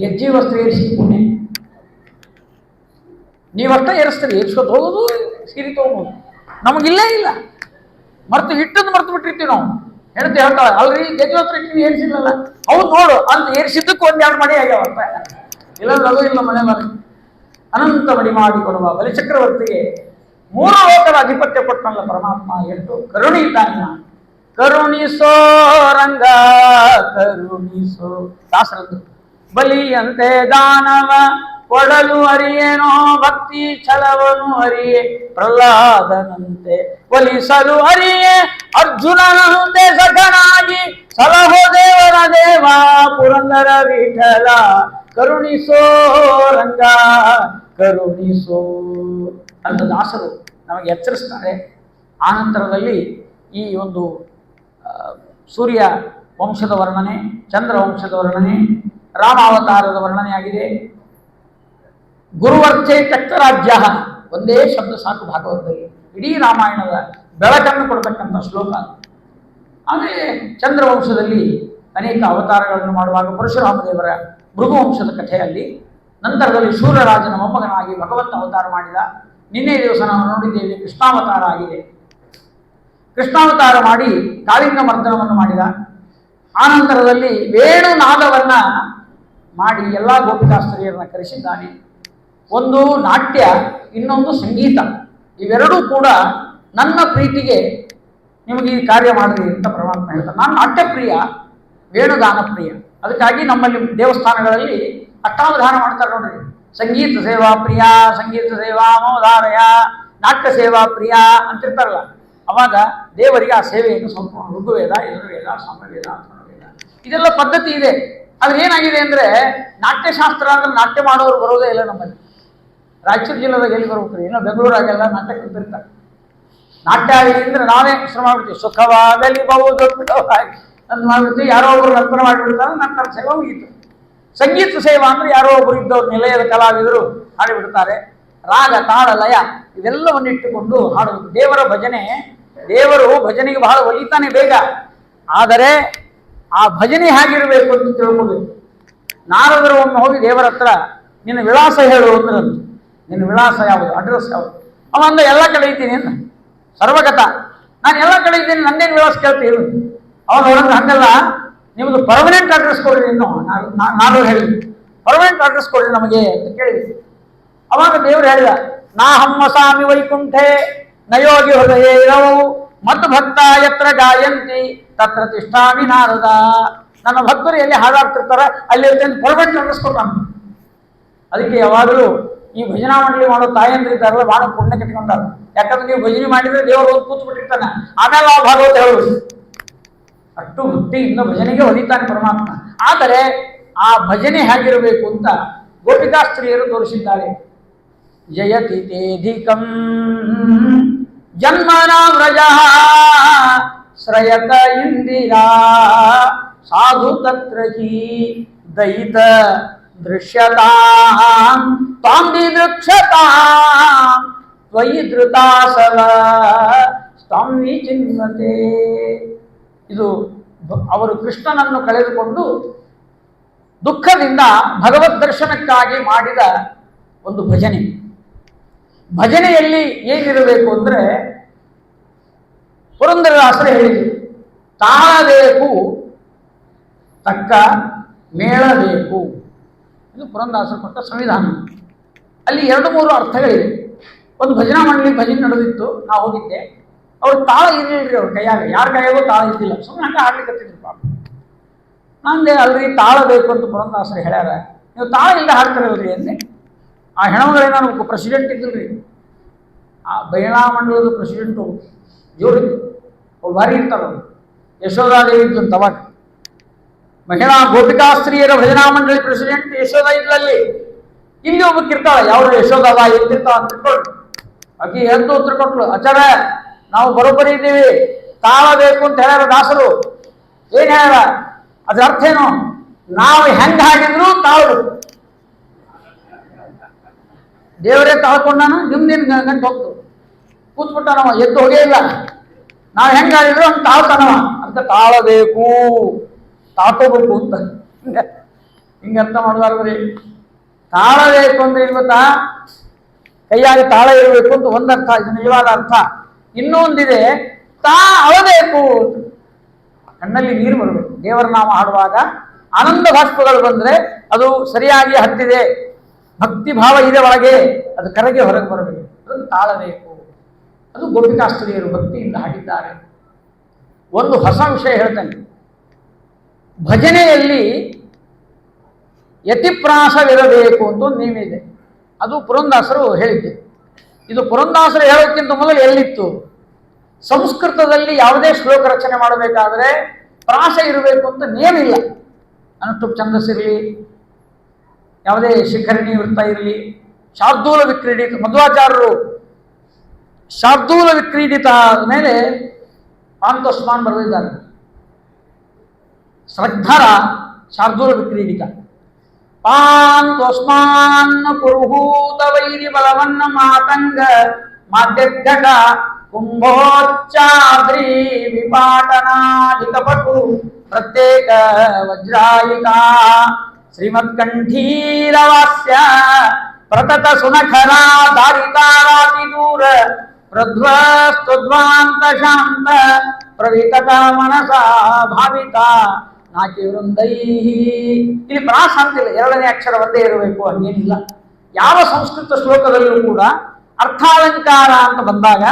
ಗೆಜ್ಜಿ ವಸ್ತ್ರ ಏರಿಸಿ ಪುಣ್ಯ. ನೀವಷ್ಟ ಏರಿಸ್ತೀರಿ, ಏರಿಸ್ಕೊತ ಹೋಗೋದು, ಸೀರೆ ತೊಗೋಬೋದು. ನಮಗಿಲ್ಲೇ ಇಲ್ಲ, ಇಟ್ಟದ್ದು ಮರ್ತು ಬಿಟ್ಟಿರ್ತೀವಿ ನಾವು. ಹೇಳ್ತೀವಿ, ಹೇಳ್ತಾಳೆ ಅಲ್ರಿ ಗೆಜ್ಜಿ ವಸ್ತ್ರ ಇಟ್ಟು ಏರಿಸಿಲ್ಲಲ್ಲ, ಹೌದು ನೋಡು ಅಂತ ಏರಿಸಿದ್ದಕ್ಕೂ ಒಂದೆರಡು ಮಡಿ ಆಗ್ಯಾವಂತ. ಇಲ್ಲಂದ್ರೆ ಅದು ಇಲ್ಲ ಮನೆ ಮನೆ. ಅನಂತ ಮಡಿ ಮಾಡಿಕೊಡುವ ಬಲಿಚಕ್ರವರ್ತಿಗೆ 3 ಲೋಕದ ಅಧಿಪತ್ಯ ಕೊಟ್ಟನಲ್ಲ ಪರಮಾತ್ಮ, ಎಷ್ಟು ಕರುಣಿ ಇದ್ದಾನೆ. ಕರುಣಿಸೋ ರಂಗ ಕರುಣಿಸೋ ದಾಸರದ್ದು. ಬಲಿಯಂತೆ ದಾನವ ಕೊಡಲು ಅರಿಯೇನೋ ಭಕ್ತಿ ಛಲವನು ಅರಿಯೇ ಪ್ರಹ್ಲಾದನಂತೆ ಒಲಿಸಲು ಅರಿಯೇ ಅರ್ಜುನನಂತೆ ಸಖನಾಗಿ ಸಲಹೋ ದೇವರ ದೇವ ಪುರಂದರ ವಿಠಲ ಕರುಣಿಸೋ ರಂಗ ಕರುಣಿಸೋ ಅಂತ ದಾಸರು ನಮಗೆ ಎಚ್ಚರಿಸ್ತಾರೆ. ಆನಂತರದಲ್ಲಿ ಈ ಒಂದು ಸೂರ್ಯ ವಂಶದ ವರ್ಣನೆ, ಚಂದ್ರ ವಂಶದ ವರ್ಣನೆ, ರಾಮಾವತಾರದ ವರ್ಣನೆಯಾಗಿದೆ. ಗುರುವರ್ಚೆ ಚಕ್ರರಾಜ್ಯ ಒಂದೇ ಶಬ್ದ ಸಾಕು ಭಾಗವತದಲ್ಲಿ, ಇಡೀ ರಾಮಾಯಣದ ಬೆಳಕನ್ನು ಕೊಡ್ತಕ್ಕಂಥ ಶ್ಲೋಕ. ಆಮೇಲೆ ಚಂದ್ರವಂಶದಲ್ಲಿ ಅನೇಕ ಅವತಾರಗಳನ್ನು ಮಾಡುವಾಗ ಪರಶುರಾಮ ದೇವರ ಭೃಗುವಂಶದ ಕಥೆಯಲ್ಲಿ, ನಂತರದಲ್ಲಿ ಶೂರರಾಜನ ಮೊಮ್ಮಗನಾಗಿ ಭಗವಂತ ಅವತಾರ ಮಾಡಿದ. ನಿನ್ನೆ ದಿವಸ ನಾವು ನೋಡಿದ್ದೇವೆ ಕೃಷ್ಣಾವತಾರ ಆಗಿದೆ. ಕೃಷ್ಣಾವತಾರ ಮಾಡಿ ಕಾಳಿಂಗ ಮರ್ದನವನ್ನು ಮಾಡಿದ. ಆನಂತರದಲ್ಲಿ ವೇಣುನಾದವನ್ನ ಮಾಡಿ ಎಲ್ಲ ಗೋಪಿಕಾಸ್ತ್ರೀಯರನ್ನ ಕರೆಸಿದ್ದಾನೆ. ಒಂದು ನಾಟ್ಯ, ಇನ್ನೊಂದು ಸಂಗೀತ. ಇವೆರಡೂ ಕೂಡ ನನ್ನ ಪ್ರೀತಿಗೆ ನಿಮಗೆ ಈ ಕಾರ್ಯ ಮಾಡಿರಿ ಅಂತ ಪರಮಾತ್ಮ ಹೇಳ್ತಾರೆ. ನಾನು ನಾಟ್ಯಪ್ರಿಯ, ವೇಣುಗಾನ ಪ್ರಿಯ. ಅದಕ್ಕಾಗಿ ನಮ್ಮಲ್ಲಿ ದೇವಸ್ಥಾನಗಳಲ್ಲಿ ಅಷ್ಟಾವಧಾನ ಮಾಡ್ತಾರೆ ನೋಡ್ರಿ. ಸಂಗೀತ ಸೇವಾ ಪ್ರಿಯ, ಸಂಗೀತ ಸೇವಾ ಮೋದಾರಯ, ನಾಟ್ಯ ಸೇವಾ ಪ್ರಿಯ ಅಂತಿರ್ತಾರಲ್ಲ. ಅವಾಗ ದೇವರಿಗೆ ಆ ಸೇವೆಯನ್ನು ಸಂಪೂರ್ಣ ಋಗ್ವೇದ, ಯಜುರ್ವೇದ, ಸಾಮವೇದ, ಅಥರ್ವವೇದ ಇದೆಲ್ಲ ಪದ್ಧತಿ ಇದೆ. ಆದ್ರೆ ಏನಾಗಿದೆ ಅಂದ್ರೆ ನಾಟ್ಯಶಾಸ್ತ್ರ ಅಂದ್ರೆ ನಾಟ್ಯ ಮಾಡೋರು ಬರೋದೇ ಇಲ್ಲ ನಮ್ಮಲ್ಲಿ. ರಾಯಚೂರು ಜಿಲ್ಲೆದಾಗ ಎಲ್ಲಿ ಬರ್ಬೇಕ್ರಿ? ಇನ್ನೂ ಬೆಂಗಳೂರಾಗೆಲ್ಲ ನಾಟ್ಯ ಕಲ್ತಿರ್ತಾರೆ. ನಾಟ್ಯ ಆಗಿದೆ ಅಂದ್ರೆ ನಾವೇ ಶ್ರಮ ಮಾಡ್ತೀವಿ. ಸುಖವಾಗಲಿ ಬಹು ದುಃಖವಾಗಿ ಅಂತ ಮಾಡ್ಬಿಡ್ತೀವಿ. ಯಾರೋ ಒಬ್ರು ನರ್ತನ ಮಾಡಿಬಿಡ್ತಾರೆ, ನಂತರ ಸೇವೆ ಮುಗೀತು. ಸಂಗೀತ ಸೇವಾ ಅಂದ್ರೆ ಯಾರೋ ಒಬ್ರು ಇದ್ದವ್ರು ನಿಲಯದ ಕಲಾವಿದರು ಹಾಡಿಬಿಡ್ತಾರೆ. ರಾಗ, ತಾಳ, ಲಯ ಇವೆಲ್ಲವನ್ನಿಟ್ಟುಕೊಂಡು ಹಾಡಬೇಕು. ದೇವರ ಭಜನೆ, ದೇವರು ಭಜನೆಗೆ ಬಹಳ ಒಲಿತಾನೆ ಬೇಗ. ಆದರೆ ಆ ಭಜನೆ ಹೇಗಿರಬೇಕು ಅಂತ ತಿಳ್ಕೋಬೇಕು. ನಾರದರು ಒಮ್ಮೆ ಹೋಗಿ ದೇವರ ಹತ್ರ ನಿನ್ನ ವಿಳಾಸ ಹೇಳು ಅಂದ್ರೆ, ನಿನ್ನ ವಿಳಾಸ ಯಾವುದು, ಅಡ್ರೆಸ್ ಯಾವುದು? ಅವ ಅಂದ ಎಲ್ಲ ಕಡೆ ಇದ್ದೀನಿ ಅಂತ, ಸರ್ವಗತ ನಾನು ಎಲ್ಲ ಕಡೆ ಇದ್ದೀನಿ, ನಂದೇನು ವಿಳಾಸ ಕೇಳ್ತೀವಿ? ಅವಾಗ ನೋಡಿದ್ರೆ ಹಂಗಲ್ಲ, ನಿಮ್ಮದು ಪರ್ಮನೆಂಟ್ ಅಡ್ರೆಸ್ ಕೊಡ್ರಿ. ಇನ್ನು ನಾನು ಹೇಳಿದ್ವಿ ಪರ್ಮನೆಂಟ್ ಅಡ್ರೆಸ್ ಕೊಡ್ರಿ ನಮಗೆ ಅಂತ ಕೇಳಿದ್ವಿ. ಅವಾಗ ದೇವರು ಹೇಳಿದ, ನಾ ಹಮ್ಮಸಾಮಿ ವೈಕುಂಠೆ ನಯೋಗಿ ಹೃದಯ ಇರವು ಮತ್ತು ಭಕ್ತ ಯತ್ರ ಗಾಯಂತಿ ತತ್ರ ತಿಷ್ಠಾಮಿ ನಾರದ. ನನ್ನ ಭಕ್ತರು ಎಲ್ಲಿ ಹಾಡಾಡ್ತಿರ್ತಾರ ಅಲ್ಲಿ ಪರ್ಮನೆಂಟ್ ಅಡ್ರೆಸ್ ಕೊಡ್ತಾನ. ಅದಕ್ಕೆ ಯಾವಾಗಲೂ ಈ ಭಜನಾ ಮಂಡಳಿ ಮಾಡೋ ತಾಯಂದ್ರಿದ್ದಾರಲ್ಲ ಬಹಳ ಪುಣ್ಯ ಕಟ್ಕೊಂಡಾರ. ಯಾಕಂದ್ರೆ ನೀವು ಭಜನೆ ಮಾಡಿದ್ರೆ ದೇವರು ಹೋಗಿ ಕೂತು ಬಿಟ್ಟಿರ್ತಾನೆ, ಆಮೇಲೆ ಆ ಭಾಗವತ ಹೇಳುವುದು. ಅಷ್ಟು ಭಕ್ತಿಯಿಂದ ಭಜನೆಗೆ ಒಲಿತಾನೆ ಪರಮಾತ್ಮ. ಆದರೆ ಆ ಭಜನೆ ಹೇಗಿರಬೇಕು ಅಂತ ಗೋಪಿಕಾಸ್ತ್ರೀಯರು ತೋರಿಸಿದ್ದಾರೆ. ಜಯತಿ ತೇಧಿಕಂ ಜನ್ಮನ ವ್ರಜ ಶ್ರಯತ ಇಂದಿರಾ ಸಾಧು ತತ್ರ ಹಿ ದಯಿತ ದೃಶ್ಯತಾಂ ತ್ವಾಂ ದಿದೃಕ್ಷತಾಂ ತ್ವಯಿ ಧೃತಾಸವ ತ್ವಾಂ ವಿಚಿನ್ವತೆ. ಇದು ಅವರು ಕೃಷ್ಣನನ್ನು ಕಳೆದುಕೊಂಡು ದುಃಖದಿಂದ ಭಗವದ್ ದರ್ಶನಕ್ಕಾಗಿ ಮಾಡಿದ ಒಂದು ಭಜನೆ. ಭಜನೆಯಲ್ಲಿ ಏನಿರಬೇಕು ಅಂದ್ರೆ ಪುರಂದರದಾಸರು ಹೇಳಿದರು, ತಾಳಬೇಕು, ತಕ್ಕ ಮೇಳಬೇಕು. ಇದು ಪುರಂದರದಾಸರು ಕೊಟ್ಟ ಸಂವಿಧಾನ. ಅಲ್ಲಿ 2-3 ಅರ್ಥಗಳಿವೆ. ಒಂದು ಭಜನಾ ಮಂಡಳಿ ಭಜನೆ ನಡೆದಿತ್ತು, ನಾವು ಹೋಗಿದ್ದೆ. ಅವ್ರು ತಾಳ ಇರಲಿಲ್ರಿ, ಅವ್ರ ಕೈಯಾಗ ಯಾರ ಕೈಯಾಗೂ ತಾಳ ಇದ್ದಿಲ್ಲ, ಸುಮ್ಮನೆ ಹಂಗೆ ಹಾಡ್ಲಿಕ್ಕತ್ತಿದ್ರು ಪಾಪ. ನಂದೆ ಅಲ್ರಿ ತಾಳ ಬೇಕು ಅಂತ ಪುರಂದರದಾಸರು ಹೇಳ್ಯಾರ, ನೀವು ತಾಳ ಇಲ್ಲದೆ ಹಾಡ್ತಿರಲ್ರಿ ಅಂದೆ. ಆ ಹೆಣ್ಮಗಳೇನೋ ನಮ್ಗೆ ಪ್ರೆಸಿಡೆಂಟ್ ಇದ್ದಿಲ್ರಿ, ಆ ಮಹಿಳಾ ಮಂಡಲದ ಪ್ರೆಸಿಡೆಂಟು ಜೋರಿದ್ದು, ಅವ್ರು ಭಾರಿ ಇರ್ತಾರೆ. ಯಶೋಧಾದೇವಿ ಇದ್ಲು ಅಂತ ಅವಾಗ. ಮಹಿಳಾ ಗೋಪಿಕಾಸ್ತ್ರೀಯರ ಭಜನಾ ಮಂಡಳಿ ಪ್ರೆಸಿಡೆಂಟ್ ಯಶೋಧ ಇದ್ಲಲ್ಲಿ. ಇಲ್ಲಿ ಒಬ್ಬಕ್ಕಿರ್ತಾಳೆ, ಯಾವ್ದು ಯಶೋಧವ ಎದ್ದಿರ್ತಾವ ಅಂತ ತಿಳ್ಕೊಳ್ಳಿ. ಆಕಿ ಎದ್ದು ಉತ್ತರ ಕೊಟ್ಲು, ಆಚಾರ ನಾವು ಬರೋಬ್ಬರಿ ಇದ್ದೀವಿ, ತಾಳ ಬೇಕು ಅಂತ ಹೇಳ್ಯಾರ ದಾಸರು. ಏನ್ ಹೇಳ್ಯಾರ? ಅದ್ರ ಅರ್ಥ ಏನು? ನಾವು ಹೆಂಗ ಹಾಡಿದ್ರು ತಾಳ್ಬೇಕು. ದೇವರೇ ತಾಳ್ಕೊಂಡಾನ, ನಿಮ್ದೇನು ಗಂಟು ಹೋಗ್ತು ಕೂತ್ಬಿಟ್ಟ, ನಾವು ಎದ್ದು ಹೋಗೇ ಇಲ್ಲ. ನಾವು ಹೆಂಗಾಡಿದ್ರು ಹಂಗೆ ತಾಳ್ತಾನವ ಅಂತ ತಾಳಬೇಕು, ತಾಕೋಬೇಕು ಅಂತ ಹಿಂಗೆ ಅರ್ಥ ಮಾಡಬಾರ್ದ್ರಿ. ತಾಳಬೇಕು ಅಂದ್ರೆ ಏನು ಗೊತ್ತಾ, ಕೈಯಾಗ ತಾಳ ಇರಬೇಕು ಅಂತ ಒಂದರ್ಥ, ಇದು ನಿಜವಾದ ಅರ್ಥ. ಇನ್ನೊಂದಿದೆ, ಅಳಬೇಕು, ಕಣ್ಣಲ್ಲಿ ನೀರು ಬರಬೇಕು. ದೇವರ ನಾಮ ಹಾಡುವಾಗ ಆನಂದ ಭಾಷ್ಪಗಳು ಬಂದ್ರೆ ಅದು ಸರಿಯಾಗಿ ಹತ್ತಿದೆ, ಭಕ್ತಿ ಭಾವ ಇದೆ ಒಳಗೆ, ಅದು ಕರಗೆ ಹೊರಗೆ ಬರಬೇಕು, ಅದನ್ನು ತಾಳಬೇಕು. ಅದು ಗೋಪಿಕಾಸ್ತ್ರೀಯರು ಭಕ್ತಿಯಿಂದ ಹಾಡಿದ್ದಾರೆ. ಒಂದು ಹೊಸ ವಿಷಯ ಹೇಳ್ತೇನೆ. ಭಜನೆಯಲ್ಲಿ ಯತಿಪ್ರಾಸವಿರಬೇಕು ಅಂತ ಒಂದು ನಿಯಮ ಇದೆ. ಅದು ಪುರಂದಾಸರು ಹೇಳಿದ್ದೆ. ಇದು ಪುರಂದಾಸರು ಹೇಳೋಕ್ಕಿಂತ ಮೊದಲು ಎಲ್ಲಿತ್ತು? ಸಂಸ್ಕೃತದಲ್ಲಿ ಯಾವುದೇ ಶ್ಲೋಕ ರಚನೆ ಮಾಡಬೇಕಾದ್ರೆ ಪ್ರಾಸ ಇರಬೇಕು ಅಂತ ನಿಯಮ ಇಲ್ಲ. ಅನುಷ್ಠುಪ್ ಛಂದಸ್ಸಿರಲಿ, ಯಾವುದೇ ಶಿಖರಣಿ ವೃತ್ತ ಇರಲಿ, ಶಾರ್ದೂಲ ವಿಕ್ರೀಡಿತ, ಮಧ್ವಾಚಾರ್ಯರು ಶಾರ್ದೂಲ ವಿಕ್ರೀಡಿತ ಮೇಲೆ ಪಾಂತೋಸ್ಮಾನ್ ಬರೆದಿದ್ದಾರೆ. ಶ್ರದ್ಧರ ಶಾರ್ದೂಲ ವಿಕ್ರೀಡಿತ ಪಾಂತೋಸ್ಮಾನ್ ಪುರುಹೂತ ವೈರಿ ಬಲವನ್ನ ಮಾತಂಗ ಮಾಧ್ಯಘಟ ಕುಂಭೋಚ್ಚಾದ್ರಿ ವಿಪಾಟನಾಧಿಕಪಟು ಪ್ರತ್ಯೇಕ ವಜ್ರಾಯಿಕ ಶ್ರೀಮತ್ಕಂಠೀರವಾಸ್ಯ ಪ್ರತತ ಸುನಖರ ಧಾರಿತಾರಾತಿ ದೂರ ಪ್ರಧ್ವಸ್ತುಧ್ವಾಂತ ಶಾಂತ ಪ್ರವಿಕಟ ಮನಸ ಭಾವಿತ ನಾಕಿ ವೃಂದೈ. ಇಲ್ಲಿ ಪ್ರಾಸ ಅಂತಿಲ್ಲ, ಎರಡನೇ ಅಕ್ಷರ ಒಂದೇ ಇರಬೇಕು ಹಂಗೇನಿಲ್ಲ. ಯಾವ ಸಂಸ್ಕೃತ ಶ್ಲೋಕದಲ್ಲೂ ಕೂಡ ಅರ್ಥಾಲಂಕಾರ ಅಂತ ಬಂದಾಗ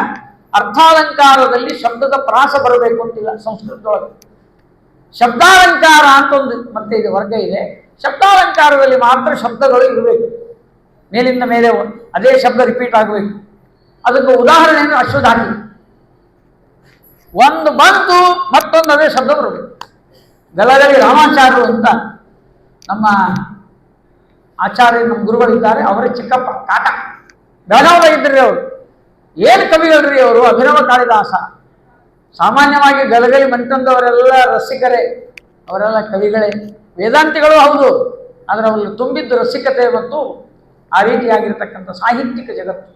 ಅರ್ಥಾಲಂಕಾರದಲ್ಲಿ ಶಬ್ದದ ಪ್ರಾಸ ಬರಬೇಕು ಅಂತಿಲ್ಲ. ಸಂಸ್ಕೃತದೊಳಗೆ ಶಬ್ದಾಲಂಕಾರ ಅಂತ ಒಂದು ಮತ್ತೆ ಇದೆ, ವರ್ಗ ಇದೆ. ಶಬ್ದಾಲಂಕಾರದಲ್ಲಿ ಮಾತ್ರ ಶಬ್ದಗಳು ಇರಬೇಕು, ಮೇಲಿಂದ ಮೇಲೆ ಅದೇ ಶಬ್ದ ರಿಪೀಟ್ ಆಗಬೇಕು. ಅದಕ್ಕೆ ಉದಾಹರಣೆಯನ್ನು ಅಶ್ವಧಾಟಿ, ಒಂದು ಬಂತು ಮತ್ತೊಂದು ಅದೇ ಶಬ್ದ ಬರಬೇಕು. ಗಲಗಲಿ ರಾಮಾಚಾರ್ಯರು ಅಂತ ನಮ್ಮ ಆಚಾರ್ಯ, ನಮ್ಮ ಗುರುಗಳಿದ್ದಾರೆ, ಅವರೇ ಚಿಕ್ಕಪ್ಪ ಕಾಟ ಬೆಳಗಾವದಾಗಿದ್ರಿ ಅವರು. ಏನು ಕವಿಗಳ್ರಿ ಅವರು, ಅಭಿನವ ಕಾಳಿದಾಸ. ಸಾಮಾನ್ಯವಾಗಿ ಗಲಗಲಿ ಮನೆತಂದವರೆಲ್ಲ ರಸಿಕರೇ, ಅವರೆಲ್ಲ ಕವಿಗಳೇ, ವೇದಾಂತಿಗಳು ಹೌದು, ಆದರೆ ಅವರಲ್ಲಿ ತುಂಬಿದ್ದು ರಸಿಕತೆ ಮತ್ತು ಆ ರೀತಿಯಾಗಿರ್ತಕ್ಕಂಥ ಸಾಹಿತ್ಯಿಕ ಜಗತ್ತು.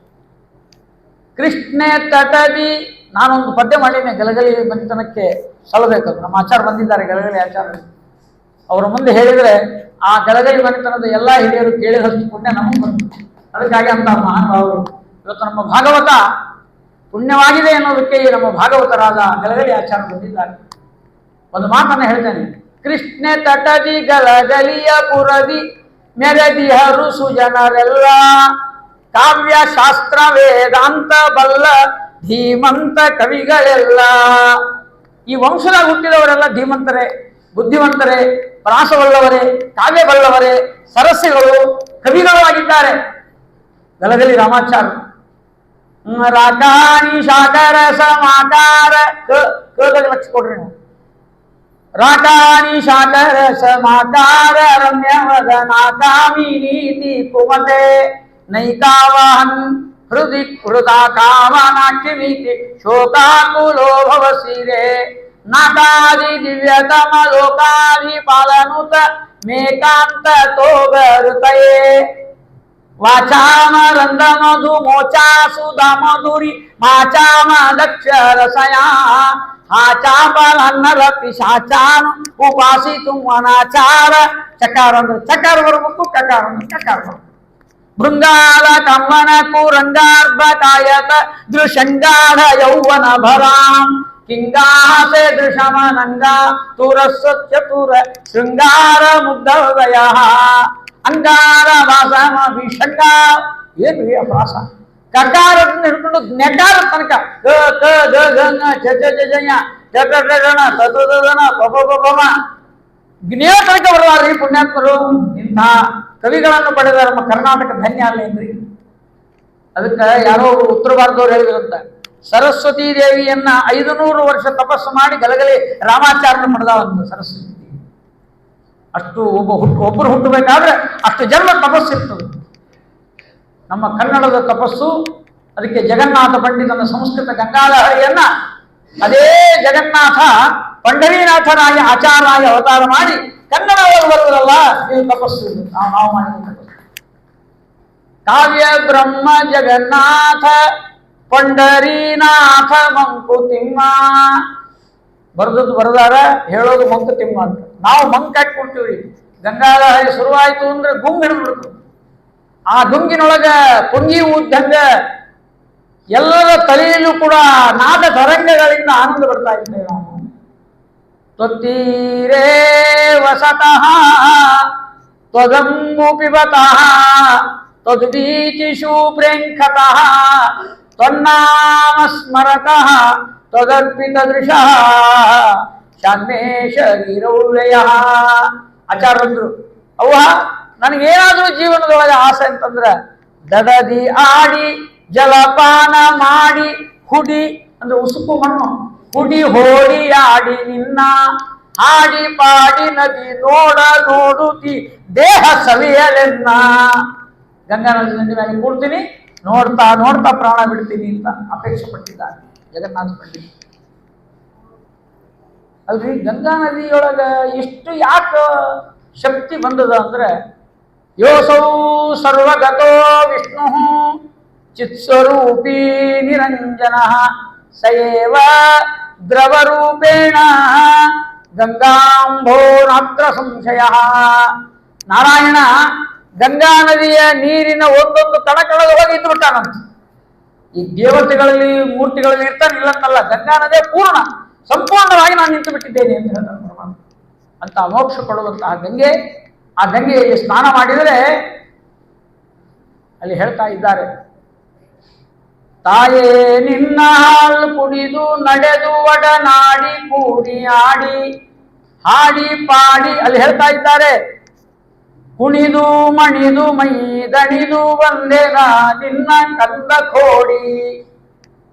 ಕೃಷ್ಣೆ ತಟದಿ, ನಾನೊಂದು ಪದ್ಯ ಮಾಡಿದ್ದೇನೆ ಗಲಗಲಿ ಮನೆತನಕ್ಕೆ ಸಲ್ಲಬೇಕದು. ನಮ್ಮ ಆಚಾರ ಬಂದಿದ್ದಾರೆ, ಗಲಗಲಿ ಆಚಾರ. ಅವರ ಮುಂದೆ ಹೇಳಿದರೆ ಆ ಗಲಗಲಿ ಮನೆತನದ ಎಲ್ಲ ಹಿರಿಯರು ಕೇಳಿದಷ್ಟು ಪುಣ್ಯ ನಮಗೆ ಬಂತು. ಅದಕ್ಕಾಗಿ ಅಂತ ಮಹಾನುಭಾವರು ಇವತ್ತು ನಮ್ಮ ಭಾಗವತ ಪುಣ್ಯವಾಗಿದೆ ಅನ್ನೋದಕ್ಕೆ ನಮ್ಮ ಭಾಗವತರಾದ ಗಲಗಲಿ ಆಚಾರ ಬಂದಿದ್ದಾರೆ. ಒಂದು ಮಾತನ್ನು ಹೇಳ್ತೇನೆ. ಕೃಷ್ಣೆ ತಟದಿ ಗಲಗಲಿಯ ಪುರದಿ ಮೆರೆದಿಹರು ಸುಜನರೆಲ್ಲ, ಕಾವ್ಯ ಶಾಸ್ತ್ರ ವೇದಾಂತ ಬಲ್ಲ ಧೀಮಂತ ಕವಿಗಳೆಲ್ಲ. ಈ ವಂಶದಾಗ ಹುಟ್ಟಿದವರೆಲ್ಲ ಧೀಮಂತರೇ, ಬುದ್ಧಿವಂತರೇ, ಪ್ರಾಸಬಲ್ಲವರೇ, ಕಾವ್ಯ ಬಲ್ಲವರೇ, ಸರಸ್ಯಗಳು, ಕವಿಗಳು ಆಗಿದ್ದಾರೆ. ಗಲಗಲಿ ರಾಮಾಚಾರ್ಯ ರಾಕಾಣಿ ಶಾಕರ ಸಮಾಕಾರ ಲಕ್ಷ ಕೊಡ್ರಿ ನೀವು. ರಾಕಾಣಿ ಶಾಕರ ಸಮಾಕಾರ ರಮ್ಯವದನಾಕಾಮಿ ನೀತಿ ಕುಮತೆ ನೈಕಾವಹನ್ ಹೃದಿ ಹೃದಾ ಕಾಮನಾಕಿಮೀತಿ ಶೋಕಾಕುಲೋ ಭವಸಿರೆ ನಾಕಾದಿ ದಿವ್ಯತಮ ಲೋಕಾದಿ ಪಾಲನುತ ಮೇಕಾಂತ ತೋಗರುತಯೇ ವಾಚಾಮ ರಂದ ಮಧು ಮೋಚಾ ಸುಧಾ ಮಧುರಿ ಮಾಚಾಮ ದಕ್ಷ ರಸಯಾ ಹಾಚಾಪನ್ನ ಪಿಶಾಚಾನು ಉಪಾಸಿತು ಅನಾಚಾರ. ಚಕಾರ ಅಂದ್ರೆ ಚಕಾರ ಬರಬೇಕು, ಕಕಾರ ಅಂದ್ರೆ ಕಕಾರ ಬರಬೇಕು. ಭೃಂಗಾಲ ಕಮ್ಮನ ಕುರಂಗಾರ್ಭ ಕಾಯತ ದೃಶಂಗಾಢ ಯೌವನ ಭರಾಂ ಕಿಂಗಾಸೆ ದೃಶಮನಂಗ ತುರಸ್ವಚ್ಛತುರ ಶೃಂಗಾರ ಮುಗ್ಧವಯ ಅಂಗಾರ ವಾಸಮ ವಿಷಂಗ. ಏನ್ರಿ ಆ ಪ್ರಾಸ? ಕಕಾರದಿಂದ ಹಿಡ್ಕೊಂಡು ನೆಕಾರ ತನಕ ಕ ಕ ಗ ಗ ಂಗ ಚ ಚ ಚ ಜಯ ಚ ಟ ಟ ಣ ತ ತ ತ ನ ಪ ಪ ಪ ಪ ಮ ಜ್ಞೇಯ ತನಕ ಬರಲಾರ್ರಿ ಪುಣ್ಯಾತ್ಮರು. ಇಂಥ ಕವಿಗಳನ್ನು ಪಡೆದ ನಮ್ಮ ಕರ್ನಾಟಕ ಧನ್ಯ ಅಲ್ಲೇನ್ರಿ? ಅದಕ್ಕೆ ಯಾರೋ ಉತ್ತರ ಭಾರತದವ್ರು ಹೇಳಿದ್ರಂತ, ಸರಸ್ವತೀ ದೇವಿಯನ್ನ 500 ವರ್ಷ ತಪಸ್ಸು ಮಾಡಿ ಗಲಗಲಿ ರಾಮಾಚಾರ್ಯನ ಪಡೆದವಂತ ಸರಸ್ವತಿ. ಅಷ್ಟು ಒಬ್ಬರು ಹುಟ್ಟಬೇಕಾದ್ರೆ ಅಷ್ಟು ಜನ್ಮ ತಪಸ್ಸಿರ್ತದೆ. ನಮ್ಮ ಕನ್ನಡದ ತಪಸ್ಸು, ಅದಕ್ಕೆ ಜಗನ್ನಾಥ ಪಂಡಿತನ ಸಂಸ್ಕೃತ ಗಂಗಾಧರಿಯನ್ನ ಅದೇ ಜಗನ್ನಾಥ ಪಂಡರೀನಾಥನಾಗಿ ಆಚಾರಾಯ ಅವತಾರ ಮಾಡಿ ಕನ್ನಡದಲ್ಲಿ ಬರುವುದಲ್ಲ ಇದು ತಪಸ್ಸು. ನಾವು ಮಾಡಿದ ಕಾವ್ಯ ಬ್ರಹ್ಮ ಜಗನ್ನಾಥ ಪಂಡರೀನಾಥ ಮಂಕುತಿಮ್ಮ. ಬರ್ದದ್ದು ಬರದಾರ, ಹೇಳೋದು ಮಂಕುತಿಮ್ಮ ಅಂತ. ನಾವು ಮಂಕ್ ಹಾಕ್ಬಿಡ್ತೀವ್ರಿ. ಗಂಗಾಧಾರೆ ಶುರುವಾಯ್ತು ಅಂದ್ರೆ ಗುಂಗ್ ಹಿಡಿದ್ಬಿಡ್ತು. ಆ ಗುಂಗಿನೊಳಗ ಪುಂಗಿ ಊದ್ದಂಗ ಎಲ್ಲರ ತಲೆಯಲ್ಲೂ ಕೂಡ ನಾದ ತರಂಗಗಳಿಂದ ಆನಂದ ಬರ್ತಾ ಇದ್ದೇವೆ ನಾವು. ತ್ವತ್ತೀರೇ ವಸತಃ ತ್ವದಮ್ಮು ಪಿಬತಃ ತ್ವದ್ಬೀಚಿಷು ಪ್ರೇಂಖತಃ ತ್ವನ್ನಾಮ ಸ್ಮರತಃ ತ್ವದರ್ಪಿತ ದೃಶಃ ಶಾನ್ಮೇ ಶರೀರವ್ಯಯಃ. ಆಚಾರ್ಯಂದ್ರು, ಅವ್ವ ನನಗೇನಾದ್ರೂ ಜೀವನದೊಳಗೆ ಆಸೆ ಅಂತಂದ್ರೆ ದಡದಿ ಆಡಿ ಜಲಪಾನ ಮಾಡಿ ಹುಡಿ ಅಂದ್ರೆ ಉಸುಕು ಮಣ್ಣು ಹುಡಿ ಹೋಡಿ ಆಡಿ ನಿನ್ನ ಹಾಡಿ ಪಾಡಿ ನದಿ ನೋಡ ನೋಡುತ್ತಿ ದೇಹ ಸವಿಯಲೆನ್ನ. ಗಂಗಾ ನದಿ ಮೇಲೆ ಕೂಡ್ತೀನಿ, ನೋಡ್ತಾ ನೋಡ್ತಾ ಪ್ರಾಣ ಬಿಡ್ತೀನಿ ಅಂತ ಅಪೇಕ್ಷೆ ಪಟ್ಟಿದ್ದಾನೆ ಜಗನ್ನಾಥ ಪಂಡಿತ್. ಅಲ್ರಿ, ಗಂಗಾ ನದಿಯೊಳಗ ಇಷ್ಟು ಯಾಕೆ ಶಕ್ತಿ ಬಂದದ ಅಂದ್ರೆ ಯೋಸೌ ಸರ್ವಗತೋ ವಿಷ್ಣು ಚಿತ್ಸ್ವರೂಪೀ ನಿರಂಜನ ಸಯೇವ ದ್ರವರೂಪೇಣ ಗಂಗಾಂಭೋ ನಾತ್ರ ಸಂಶಯ. ನಾರಾಯಣ ಗಂಗಾ ನದಿಯ ನೀರಿನ ಒಂದೊಂದು ಕಣಕಣದೊಳಗೆ ಇದ್ದು ಬಿಟ್ಟಾನಂತ. ಈ ದೇವತೆಗಳಲ್ಲಿ ಮೂರ್ತಿಗಳಲ್ಲಿ ಇರ್ತಾನೆ ಇಲ್ಲಂತಲ್ಲ, ಗಂಗಾ ನದಿಯ ಪೂರ್ಣ ಸಂಪೂರ್ಣವಾಗಿ ನಾನು ನಿಂತು ಬಿಟ್ಟಿದ್ದೇನೆ ಅಂತ ಹೇಳ್ತಾರೆ ಪರಮಾತ್ಮ. ಅಂತ ಮೋಕ್ಷ ಕೊಡುವಂತಹ ಗಂಗೆ, ಆ ಗಂಗೆಯಲ್ಲಿ ಸ್ನಾನ ಮಾಡಿದರೆ ಅಲ್ಲಿ ಹೇಳ್ತಾ ಇದ್ದಾರೆ, ತಾಯೇ ನಿನ್ನ ಹಾಲು ಕುಡಿದು ನಡೆದು ಒಡನಾಡಿ ಕೂಡಿ ಆಡಿ ಹಾಡಿ ಪಾಡಿ. ಅಲ್ಲಿ ಹೇಳ್ತಾ ಇದ್ದಾರೆ, ಕುಣಿದು ಮಣಿದು ಮೈ ದಣಿದು ಬಂದೆನ ನಿನ್ನ ಕಂದ ಕೋಡಿ.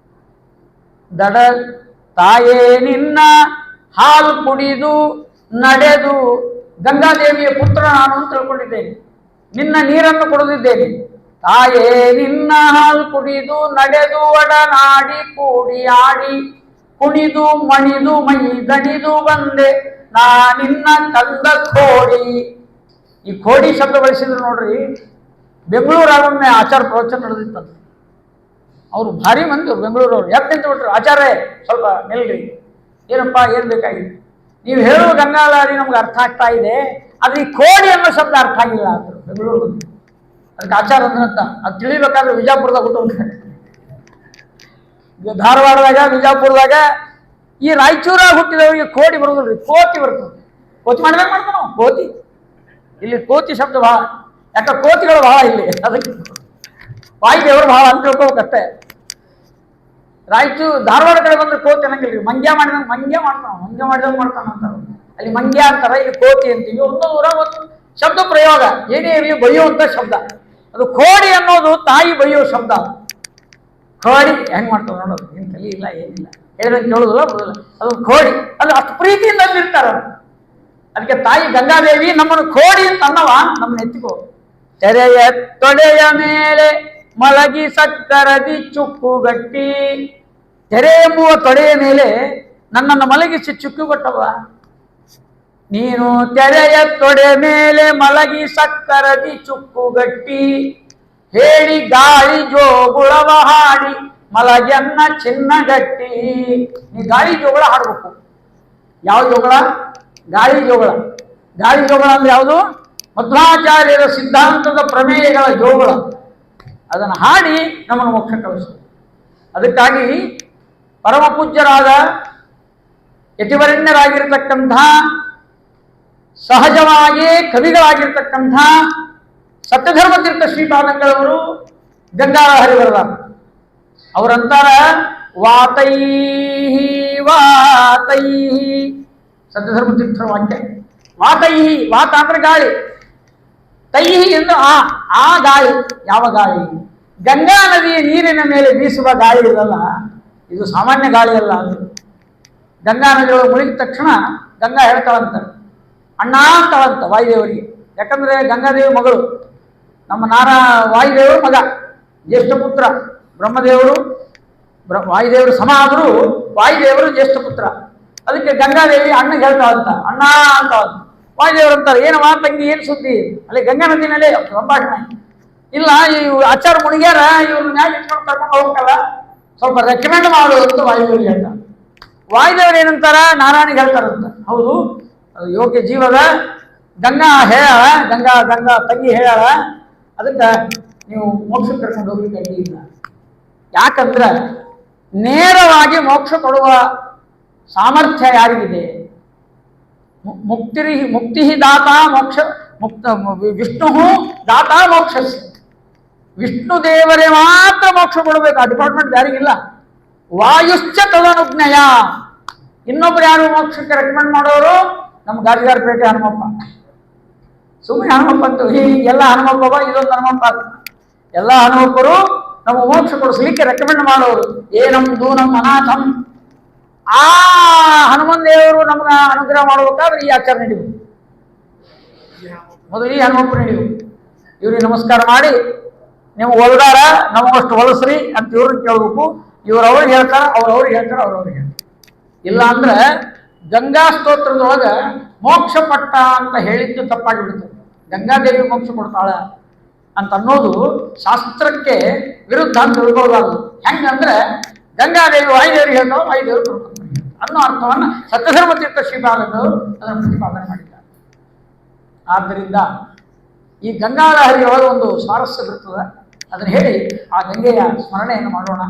ದಡ ತಾಯೇ ನಿನ್ನ ಹಾಲು ಕುಡಿದು ನಡೆದು, ಗಂಗಾದೇವಿಯ ಪುತ್ರ ನಾನು ಅಂತ ತಿಳ್ಕೊಂಡಿದ್ದೇನೆ, ನಿನ್ನ ನೀರನ್ನು ಕುಡಿದಿದ್ದೇನೆ. ತಾಯೇ ನಿನ್ನ ಹಾಲು ಕುಡಿದು ನಡೆದು ಒಡನಾಡಿ ಕೂಡಿ ಆಡಿ ಕುಣಿದು ಮಣಿದು ಮೈ ದಣಿದು ಬಂದೆ ನಾ ನಿನ್ನ ಕಂದ ಕೋಡಿ. ಈ ಕೋಡಿ ಶಬ್ದ ಬಳಸಿದ್ರು ನೋಡ್ರಿ. ಬೆಂಗಳೂರಾಗೊಮ್ಮೆ ಆಚಾರ ಪ್ರವಚನ ನಡೆದಿತ್ತಂತ. ಅವರು ಭಾರಿ ಮಂದಿ ಬೆಂಗಳೂರವ್ರು. ಯಾಕೆ ನಿಂತು ಬಿಟ್ರು, ಆಚಾರ್ಯ ಸ್ವಲ್ಪ ನಿಲ್ರಿ, ಏನಪ್ಪ ಏನ್ ಬೇಕಾಗಿತ್ತು, ನೀವು ಹೇಳುವ ಗಂಗಾಧಾರಿ ನಮ್ಗೆ ಅರ್ಥ ಆಗ್ತಾ ಇದೆ, ಆದ್ರೆ ಈ ಕೋಡಿ ಅನ್ನೋ ಶಬ್ದ ಅರ್ಥ ಆಗಿಲ್ಲ ಅಂದ್ರು ಬೆಂಗಳೂರು. ಅದಕ್ಕೆ ಆಚಾರ ಅಂದ್ರಂತ ಅದು ತಿಳಿಬೇಕಾದ್ರೆ ವಿಜಾಪುರದಾಗ ಹುಟ್ಟು, ಧಾರವಾಡದಾಗ ವಿಜಾಪುರದಾಗ ಈ ರಾಯಚೂರಾಗ ಹುಟ್ಟಿದವರಿಗೆ ಕೋಡಿ ಬರೋದಿಲ್ರಿ, ಕೋತಿ ಬರ್ತದೆ. ಕೋತಿ ಮಾಡಿದಾಗ ಮಾಡ್ತಾನ ಕೋತಿ. ಇಲ್ಲಿ ಕೋತಿ ಶಬ್ದ ಬಹಳ, ಯಾಕ ಕೋತಿಗಳು ಬಹಳ ಇಲ್ಲಿ, ಅದಕ್ಕೆ ವಾಯುದೇವರು ಬಹಳ ಅಂತ ತಿಳ್ಕೋಬೇಕಷ್ಟೇ. ರಾಯಚೂರು ಧಾರವಾಡ ಕಡೆ ಬಂದ್ರೆ ಕೋತಿ ಅನ್ನಂಗಿಲ್ರಿ, ಮಂಗ್ಯ ಮಾಡಿದಂಗೆ ಮಂಗ್ಯ ಮಾಡ್ತಾನ, ಮಂಗ್ಯ ಮಾಡಿದಂಗೆ ಮಾಡ್ತಾನ ಅಂತಾರ. ಅಲ್ಲಿ ಮಂಗ್ಯ ಅಂತಾರ, ಇಲ್ಲಿ ಕೋತಿ ಅಂತೀವಿ. ಒಂದೊಂದು ಊರಾಗ ಒಂದು ಶಬ್ದ ಪ್ರಯೋಗ, ಏನೇ ಇರಲಿ ಬೈಯುವಂತ ಶಬ್ದ. ಅದು ಕೋಡಿ ಅನ್ನೋದು ತಾಯಿ ಬೈಯೋ ಶಬ್ದ. ಕೋಡಿ ಹೆಂಗ್ ಮಾಡ್ತಾವ ನೋಡೋದು, ಏನ್ ಕಲಿ ಇಲ್ಲ ಏನಿಲ್ಲ, ಹೇಳಿದಂಗೆ ಕೇಳೋದಿಲ್ಲ ಬರೋದಿಲ್ಲ. ಅದು ಕೋಡಿ ಅದು ಅಷ್ಟು ಪ್ರೀತಿಯಿಂದ ಇರ್ತಾರ. ಅದಕ್ಕೆ ತಾಯಿ ಗಂಗಾದೇವಿ ನಮ್ಮನ್ನು ಕೋಡಿ ಅಂತ ಅನ್ನವ, ನಮ್ಮನ್ನ ಎತ್ತಿಕೋ. ತೆರೆಯ ತೊಡೆಯ ಮೇಲೆ ಮಲಗಿ ಸಕ್ಕರದಿ ಚುಕ್ಕುಗಟ್ಟಿ. ತೆರೆ ಎಂಬುವ ತೊಡೆಯ ಮೇಲೆ ನನ್ನನ್ನು ಮಲಗಿಸಿ ಚುಕ್ಕುಗಟ್ಟವ. ನೀನು ತೆರೆಯ ತೊಡೆ ಮೇಲೆ ಮಲಗಿ ಸಕ್ಕರದಿ ಚುಕ್ಕುಗಟ್ಟಿ ಹೇಳಿ ಗಾಳಿ ಜೋಗುಳವ ಹಾಡಿ ಮಲಗೆನ್ನ ಚಿನ್ನಗಟ್ಟಿ. ನೀ ಗಾಳಿ ಜೋಗುಳ ಹಾಡ್ಬೇಕು. ಯಾವ ಜೋಗುಳ? ಗಾಳಿ ಜೋಗುಳ. ಗಾಳಿ ಜೋಗುಳ ಅಂದ್ರೆ ಯಾವುದು? ಮಧ್ವಾಚಾರ್ಯರ ಸಿದ್ಧಾಂತದ ಪ್ರಮೇಯಗಳ ಜೋಗುಳ. ಅದನ್ನು ಹಾಡಿ ನಮ್ಮನ್ನು ಮೋಕ್ಷ ಕಳಿಸೋದು. ಅದಕ್ಕಾಗಿ ಪರಮ ಪೂಜ್ಯರಾದ ಯತಿವರಣ್ಯರಾಗಿರ್ತಕ್ಕಂಥ, ಸಹಜವಾಗಿ ಕವಿಗಳಾಗಿರ್ತಕ್ಕಂಥ ಸತ್ಯಧರ್ಮತೀರ್ಥ ಶ್ರೀಪಾದಂಗಳವರು ಗಂಗಾಧರಿ ಬರದ ಅವರಂತಾರ ವಾತೈಹಿ ವಾತೈಹಿ. ಸತ್ಯಧರ್ಮತೀರ್ಥರ ವಾಕ್ಯ ವಾತೈಹಿ. ವಾತ ಅಂದ್ರೆ ಗಾಳಿ, ತೈಹಿ ಎಂದು ಆ ಗಾಳಿ. ಯಾವ ಗಾಳಿ? ಗಂಗಾ ನದಿಯ ನೀರಿನ ಮೇಲೆ ಬೀಸುವ ಗಾಳಿ ಇರಲ್ಲ, ಇದು ಸಾಮಾನ್ಯ ಗಾಳಿ ಅಲ್ಲ. ಅದು ಗಂಗಾ ನದಿಯೊಳಗೆ ಮುಳುಗಿದ ತಕ್ಷಣ ಗಂಗಾ ಹೇಳ್ತಾಳಂತ, ಅಣ್ಣ ಅಂತಳಂತ ವಾಯುದೇವರಿಗೆ. ಯಾಕಂದ್ರೆ ಗಂಗಾದೇವಿ ಮಗಳು, ನಮ್ಮ ವಾಯುದೇವರು ಮಗ, ಜ್ಯೇಷ್ಠ ಪುತ್ರ. ಬ್ರಹ್ಮದೇವರು ವಾಯುದೇವರು ಸಮ ಆದರೂ ವಾಯುದೇವರು ಜ್ಯೇಷ್ಠ ಪುತ್ರ. ಅದಕ್ಕೆ ಗಂಗಾದೇವಿ ಅಣ್ಣಗೆ ಹೇಳ್ತಾಳಂತ, ಅಣ್ಣ ಅಂತಳಂತ. ವಾಯುದೇವರು ಅಂತಾರೆ, ಏನವಾ ತಂಗಿ, ಏನು ಸುದ್ದಿ? ಅಲ್ಲಿ ಗಂಗಾ ನದಿನಲ್ಲೇ ಸಂಭಾಷಣೆ ಇಲ್ಲ. ಈ ಆಚಾರ ಮುಣಿಗ್ಯಾರ, ಇವ್ರನ್ನ ನ್ಯಾಯ ಇಟ್ಕೊಂಡು ಕರ್ಕೊಂಡು ಹೋಗ್ಬೇಕಲ್ಲ. ಸ್ವಲ್ಪ ರೆಕಮೆಂಡ್ ಮಾಡು ಅಂತ ವಾಯುದೇವರು ಹೇಳ್ತಾರೆ. ವಾಯುದೇವರು ಏನಂತಾರ, ನಾರಾಯಣಿಗೆ ಹೇಳ್ತಾರಂತ. ಹೌದು, ಅದು ಯೋಗ್ಯ ಜೀವದ ಗಂಗಾ ಹೇಳ, ಗಂಗಾ ಗಂಗಾ ತಂಗಿ ಹೇಳ, ಅದಕ್ಕೆ ನೀವು ಮೋಕ್ಷ ಕರ್ಕೊಂಡು ಹೋಗ್ಲಿಕ್ಕೆ ಅಡ್ಡಿ ಇಲ್ಲ. ಯಾಕಂದ್ರೆ ನೇರವಾಗಿ ಮೋಕ್ಷ ಕೊಡುವ ಸಾಮರ್ಥ್ಯ ಯಾರಿಗಿದೆ? ಮುಕ್ತಿ ದಾತ ಮೋಕ್ಷ ಮುಕ್ತ ವಿಷ್ಣು ದಾತ ಮೋಕ್ಷ. ವಿಷ್ಣು ದೇವರೇ ಮಾತ್ರ ಮೋಕ್ಷ ಕೊಡಬೇಕು, ಆ ಡಿಪಾರ್ಟ್ಮೆಂಟ್ ಯಾರಿಗಿಲ್ಲ. ವಾಯುಶ್ಚ ತದನುಜ್ಞಯ. ಇನ್ನೊಬ್ರು ಯಾರು ಮೋಕ್ಷಕ್ಕೆ ರೆಕಮೆಂಡ್ ಮಾಡೋರು? ನಮ್ಮ ಗಾಜಿಗಾರಪೇಟೆ ಹನುಮಪ್ಪ. ಸುಮ್ಮನೆ ಹನುಮಪ್ಪ ಅಂತ ಎಲ್ಲ ಹನುಮಪ್ಪ, ಇದೊಂದು ಹನುಮಪ್ಪ. ಎಲ್ಲ ಹನುಮಪ್ಪರು ನಮ್ಮ ಮೋಕ್ಷ ಕೊಡಿಸ್ಲಿಕ್ಕೆ ರೆಕಮೆಂಡ್ ಮಾಡೋರು. ನಮ್ದು ನಮ್ಮ ಅನಾಥಂ. ಆ ಹನುಮನ್ ದೇವರು ನಮ್ಗೆ ಅನುಗ್ರಹ ಮಾಡಬೇಕಾದ್ರೆ ಈ ಆಚಾರ ನಡೆಯುವುದು. ಮೊದಲು ಈ ಹನುಮಪ್ಪ ನಡೆಯುವುದು. ಇವ್ರಿಗೆ ನಮಸ್ಕಾರ ಮಾಡಿ, ನೀವು ಹೊಲದಾರ ನಮಗಷ್ಟು ಹೊಲಸ್ರಿ ಅಂತ ಇವ್ರನ್ನ ಕೇಳಬೇಕು. ಇವ್ರವ್ರಿಗೆ ಹೇಳ್ತಾರ, ಅವ್ರವ್ರಿಗೆ ಹೇಳ್ತಾರ, ಅವ್ರವ್ರಿಗೆ ಹೇಳ್ತಾರೆ. ಇಲ್ಲ ಅಂದ್ರೆ ಗಂಗಾ ಸ್ತೋತ್ರದೊಳಗೆ ಮೋಕ್ಷ ಪಟ್ಟ ಅಂತ ಹೇಳಿದ್ದು ತಪ್ಪಾಗಿ ಬಿಡ್ತದೆ. ಗಂಗಾದೇವಿ ಮೋಕ್ಷ ಕೊಡ್ತಾಳ ಅಂತ ಅನ್ನೋದು ಶಾಸ್ತ್ರಕ್ಕೆ ವಿರುದ್ಧ ಅಂತ ತಿಳ್ಕೊಳ್ಬಾರ್ದು. ಹೆಂಗಂದ್ರೆ ಗಂಗಾದೇವಿ ವಾಯುದೇವರಿಗೆ ಹೇಳ್ತಾವ, ವಾಯುದೇವರು ಕೊಡ್ತಾರೆ ಅನ್ನೋ ಅರ್ಥವನ್ನು ಸತ್ಯಧರ್ಮ ತೀರ್ಥ ಶ್ರೀಪಾದಗಳು ಅದನ್ನು ಪ್ರತಿಪಾದನೆ ಮಾಡಿದ್ದಾರೆ. ಆದ್ದರಿಂದ ಈ ಗಂಗಾಲಹರಿಯೊಳಗೆ ಒಂದು ಸ್ವಾರಸ್ಯ ಬರ್ತದೆ. ಅದನ್ನು ಹೇಳಿ ಆ ಗಂಗೆಯ ಸ್ಮರಣೆಯನ್ನು ಮಾಡೋಣ.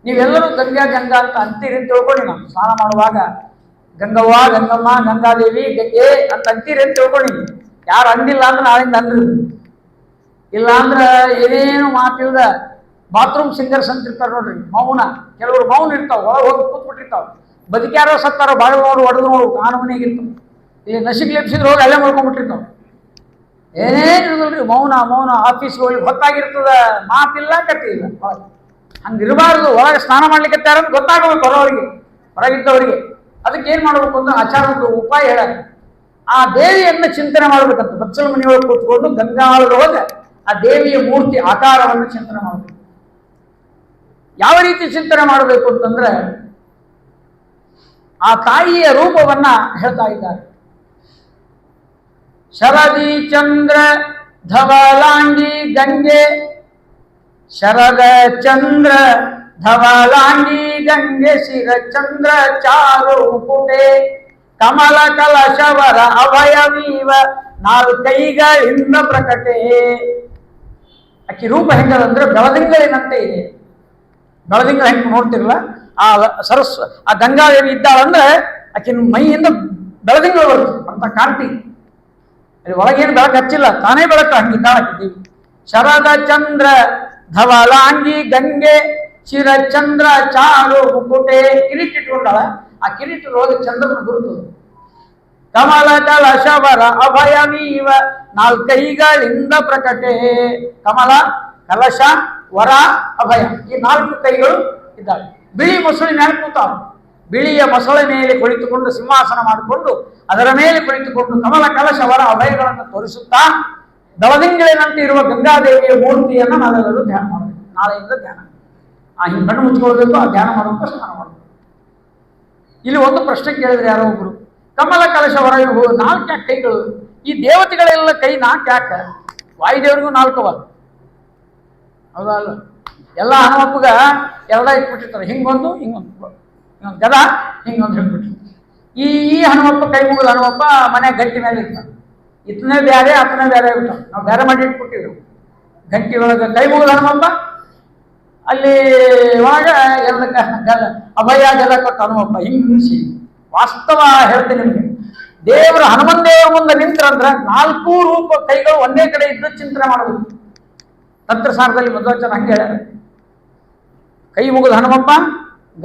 ನೀವೆಲ್ಲರೂ ಗಂಗಾ ಗಂಗಾ ಅಂತ ಅಂತೀರಿ ಅಂತ ತಿಳ್ಕೊಳ್ಳಿ. ನಾವು ಸ್ನಾನ ಮಾಡುವಾಗ ಗಂಗವ್ವ, ಗಂಗಮ್ಮ, ಗಂಗಾದೇವಿ, ಗಂಗೆ ಅಂತ ಅಂತೀರಿ ಅಂತ ತಿಳ್ಕೊಳ್ಳಿ. ಯಾರು ಅಂದಿಲ್ಲ ಅಂದ್ರೆ ನಾಳಿಂದ ಅಂದ್ರಿ. ಇಲ್ಲ ಅಂದ್ರೆ ಏನೇನು ಮಾತಿಲ್ದ ಬಾತ್ರೂಮ್ ಸಿಂಗರ್ಸ್ ಅಂತ ಇರ್ತಾರೆ ನೋಡ್ರಿ, ಮೌನ. ಕೆಲವರು ಮೌನ ಇರ್ತಾವ, ಒಳಗೆ ಹೋಗಿ ಕೂತ್ಬಿಟ್ಟಿರ್ತಾವ. ಬದುಕ್ಯಾರೋ ಸತ್ತಾರೋ ಬಾಳೆ ನೋಡು, ಒಡೆದು ನೋಡು, ಕಾನು ಮನೆಗೆ ಇರ್ತಾವ. ಈ ನಸಿಗೆ ಲೆಪ್ಸಿದ್ರೆ ಹೋಗಿ ಅಲ್ಲೇ ಮಾಡ್ಕೊಂಡ್ಬಿಟ್ಟಿರ್ತಾವ. ಏನೇನಿರೋದ್ರಿ ಮೌನ ಮೌನ. ಆಫೀಸ್ಗೆ ಹೋಗಿ ಹೊತ್ತಾಗಿರ್ತದ, ಮಾತಿಲ್ಲ ಕಟ್ಟಿಲ್ಲ. ಹಂಗಿರಬಾರ್ದು. ಒಳಗೆ ಸ್ನಾನ ಮಾಡ್ಲಿಕ್ಕೆ ಅಂತ ಗೊತ್ತಾಗಬೇಕು ಹೊರವರಿಗೆ, ಹೊರಗಿದ್ದವರಿಗೆ. ಅದಕ್ಕೆ ಏನು ಮಾಡಬೇಕು ಅಂದ್ರೆ ಆಚಾರದ ಉಪಾಯ ಹೇಳ. ಆ ದೇವಿಯನ್ನು ಚಿಂತನೆ ಮಾಡಬೇಕಂತ ಬಚ್ಚಲ ಮನೆಯೊಳಗೆ ಕೂತ್ಕೊಂಡು ಗಂಗಾಳದೊಳಗೆ ಆ ದೇವಿಯ ಮೂರ್ತಿ ಆಕಾರವನ್ನು ಚಿಂತನೆ ಮಾಡಬೇಕು. ಯಾವ ರೀತಿ ಚಿಂತನೆ ಮಾಡಬೇಕು ಅಂತಂದ್ರೆ ಆ ತಾಯಿಯ ರೂಪವನ್ನ ಹೇಳ್ತಾ ಇದ್ದಾರೆ. ಶರದಿ ಚಂದ್ರ ಧವಲಾಂಗಿ ಗಂಗೆ, ಶರದ ಚಂದ್ರ ಧವಲಾಂಗಿ ಗಂಗೆ, ಶಿರ ಚಂದ್ರ ಚಾರು ಪುಟೆ, ಕಮಲ ಕಲಶವರ ಅಭಯವೀವ, ನಾಲ್ಕೈಗಳಿಂದ ಪ್ರಕಟೆ. ಆಕಿ ರೂಪ ಹೆಂಗದಂದ್ರೆ ಬೆಳದಿಂಗಳಿನಂತೆ ಇದೆ. ಬೆಳದಿಂಗಳ ಹೆಂಗೆ ನೋಡ್ತಿರಲ್ಲ, ಆ ಆ ಗಂಗಾದೇವಿ ಇದ್ದಾಳಂದ್ರೆ ಆಕಿನ ಮೈಯಿಂದ ಬೆಳದಿಂಗಳು ಬರ್ತದೆ ಅಂತ ಕಾಂತಿ. ಅಲ್ಲಿ ಒಳಗೇನು ಬೆಳಕು ಹಚ್ಚಿಲ್ಲ, ತಾನೇ ಬೆಳಕು ಹಂಗಿದ್ದಾಳ ದೇವಿ. ಶರದ ಚಂದ್ರ ಧವಲಾಂಗಿ ಗಂಗೆ, ಶಿರ ಚಂದ್ರ ಚಾರು ಮುಕುಟೆ. ಕಿರೀಟ ಇಟ್ಕೊಂಡಾಳ, ಆ ಕಿರೀಟದೊಳಗೆ ಚಂದ್ರನ ಗುರುತು. ಕಮಲ ಕಲಶವರ ಅಭಯವೀವ, ನಾಲ್ಕೈಗಳಿಂದ ಪ್ರಕಟೆ. ಕಮಲ, ಕಲಶ, ವರ, ಅಭಯ, ಈ ನಾಲ್ಕು ಕೈಗಳು ಇದ್ದಾವೆ. ಬಿಳಿ ಮೊಸಳಿನ ಕೂತಾವ. ಬಿಳಿಯ ಮೊಸಳೆ ಮೇಲೆ ಕುಳಿತುಕೊಂಡು ಸಿಂಹಾಸನ ಮಾಡಿಕೊಂಡು ಅದರ ಮೇಲೆ ಕುಳಿತುಕೊಂಡು ಕಮಲ, ಕಲಶ, ವರ, ಅಭಯಗಳನ್ನು ತೋರಿಸುತ್ತಾ ಬೆಳದಿಂಗಳಿನಂತೆ ಇರುವ ಗಂಗಾದೇವಿಯ ಮೂರ್ತಿಯನ್ನು ನಾವೆಲ್ಲರೂ ಧ್ಯಾನ ಮಾಡಬೇಕು. ನಾಳೆಯಿಂದ ಧ್ಯಾನ ಹಿಂಗೆ ಕಣ್ಣು ಮುಚ್ಕೊಳ್ಬೇಕು, ಆ ಧ್ಯಾನ ಮಾಡಬೇಕು, ಸ್ನಾನ ಮಾಡಬೇಕು. ಇಲ್ಲಿ ಒಂದು ಪ್ರಶ್ನೆ ಕೇಳಿದ್ರೆ ಯಾರೋ ಒಬ್ರು, ಕಮಲ, ಕಲಶ, ವರ ಇವು ನಾಲ್ಕು ಯಾಕೆ ಕೈಗಳು? ಈ ದೇವತೆಗಳೆಲ್ಲ ಕೈ ನಾಲ್ಕು ಯಾಕೆ? ವಾಯುದೇವರಿಗೂ ನಾಲ್ಕವ, ಹೌದಾ ಅಲ್ಲ? ಎಲ್ಲ ಹನುಮಪ್ಪಗ ಎರಡ ಇಟ್ಬಿಟ್ಟಿರ್ತಾರೆ, ಹಿಂಗೊಂದು ಹಿಂಗೊಂದು ಗದ ಹಿಂಗೊಂದು ಹಿಡ್ಬಿಟ್ಟಿರ್ತಾರೆ. ಈ ಹನುಮಪ್ಪ ಕೈ ಮುಗಿದ ಹನುಮಪ್ಪ ಮನೆ ಗಟ್ಟಿ ಮೇಲೆ ಇರ್ತಾನೆ. ಇತನೇ ಬೇರೆ ಅತನೇ ಬೇರೆ ಆಗ್ಬಿಟ್ಟ. ನಾವು ಬೇರೆ ಮಾಡಿ ಇಟ್ಬಿಟ್ಟಿದ್ರು. ಗಂಟಿ ಒಳಗೆ ಕೈ ಮುಗಿದ ಹನುಮಪ್ಪ, ಅಲ್ಲಿ ಒಳಗ ಎಲ್ಲ ಅಭಯ ಗದ ಕೊಟ್ಟ ಹನುಮಪ್ಪ. ಹಿಂಗಿಸಿ ವಾಸ್ತವ ಹೇಳ್ತೀನಿ ನಿಮಗೆ, ದೇವರು ಹನುಮನ್ ದೇವರ ಮುಂದೆ ನಿಂತ್ರಂದ್ರ ನಾಲ್ಕು ರೂಪ ಕೈಗಳು ಒಂದೇ ಕಡೆ ಇದ್ದು ಚಿಂತನೆ ಮಾಡಬೇಕು. ತಂತ್ರಸಾರದಲ್ಲಿ ಮಧ್ವಾಚಾರ್ಯ ಹಂಗೆ ಹೇಳ್ಯಾರ. ಕೈ ಮುಗಿದ ಹನುಮಪ್ಪ,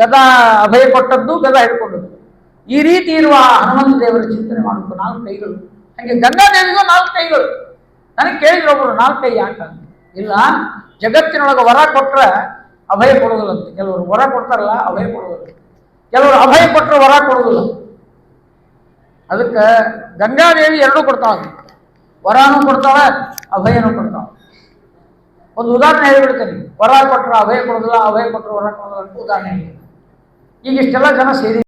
ಗದ ಅಭಯ ಕೊಟ್ಟದ್ದು, ಗದ ಹಿಡ್ಕೊಂಡದ್ದು. ಈ ರೀತಿ ಇರುವ ಹನುಮಂತ ದೇವರ ಚಿಂತನೆ ಮಾಡಬೇಕು. ನಾಲ್ಕು ಕೈಗಳು. ಹಾಗೆ ಗಂಗಾದೇವಿಗೂ ನಾಲ್ಕು ಕೈಗಳು. ನನಗೆ ಕೇಳಿದ್ರು ಒಬ್ರು, ನಾಲ್ಕು ಕೈ ಯಾಕ? ಇಲ್ಲ, ಜಗತ್ತಿನೊಳಗೆ ವರ ಕೊಟ್ರೆ ಅಭಯ ಕೊಡೋದಿಲ್ಲಂತೆ. ಕೆಲವರು ವರ ಕೊಡ್ತಾರಲ್ಲ, ಅಭಯ ಕೊಡೋದಿಲ್ಲ. ಕೆಲವರು ಅಭಯ ಕೊಟ್ಟರೆ ವರ ಕೊಡೋದಿಲ್ಲ. ಅದಕ್ಕೆ ಗಂಗಾದೇವಿ ಎರಡೂ ಕೊಡ್ತಾಳ. ವರನೂ ಕೊಡ್ತಾಳ, ಅಭಯನೂ ಕೊಡ್ತಾಳ. ಒಂದು ಉದಾಹರಣೆ ಹೇಳಿಬಿಡ್ತೇನೆ. ವರ ಕೊಟ್ಟರೆ ಅಭಯ ಕೊಡೋದಿಲ್ಲ, ಅಭಯ ಕೊಟ್ಟರೆ ವರ ಕೊಡೋದಿಲ್ಲ ಅಂತ ಉದಾಹರಣೆ ಹೇಳಿ. ಈಗ ಇಷ್ಟೆಲ್ಲ ಜನ ಸೇರಿ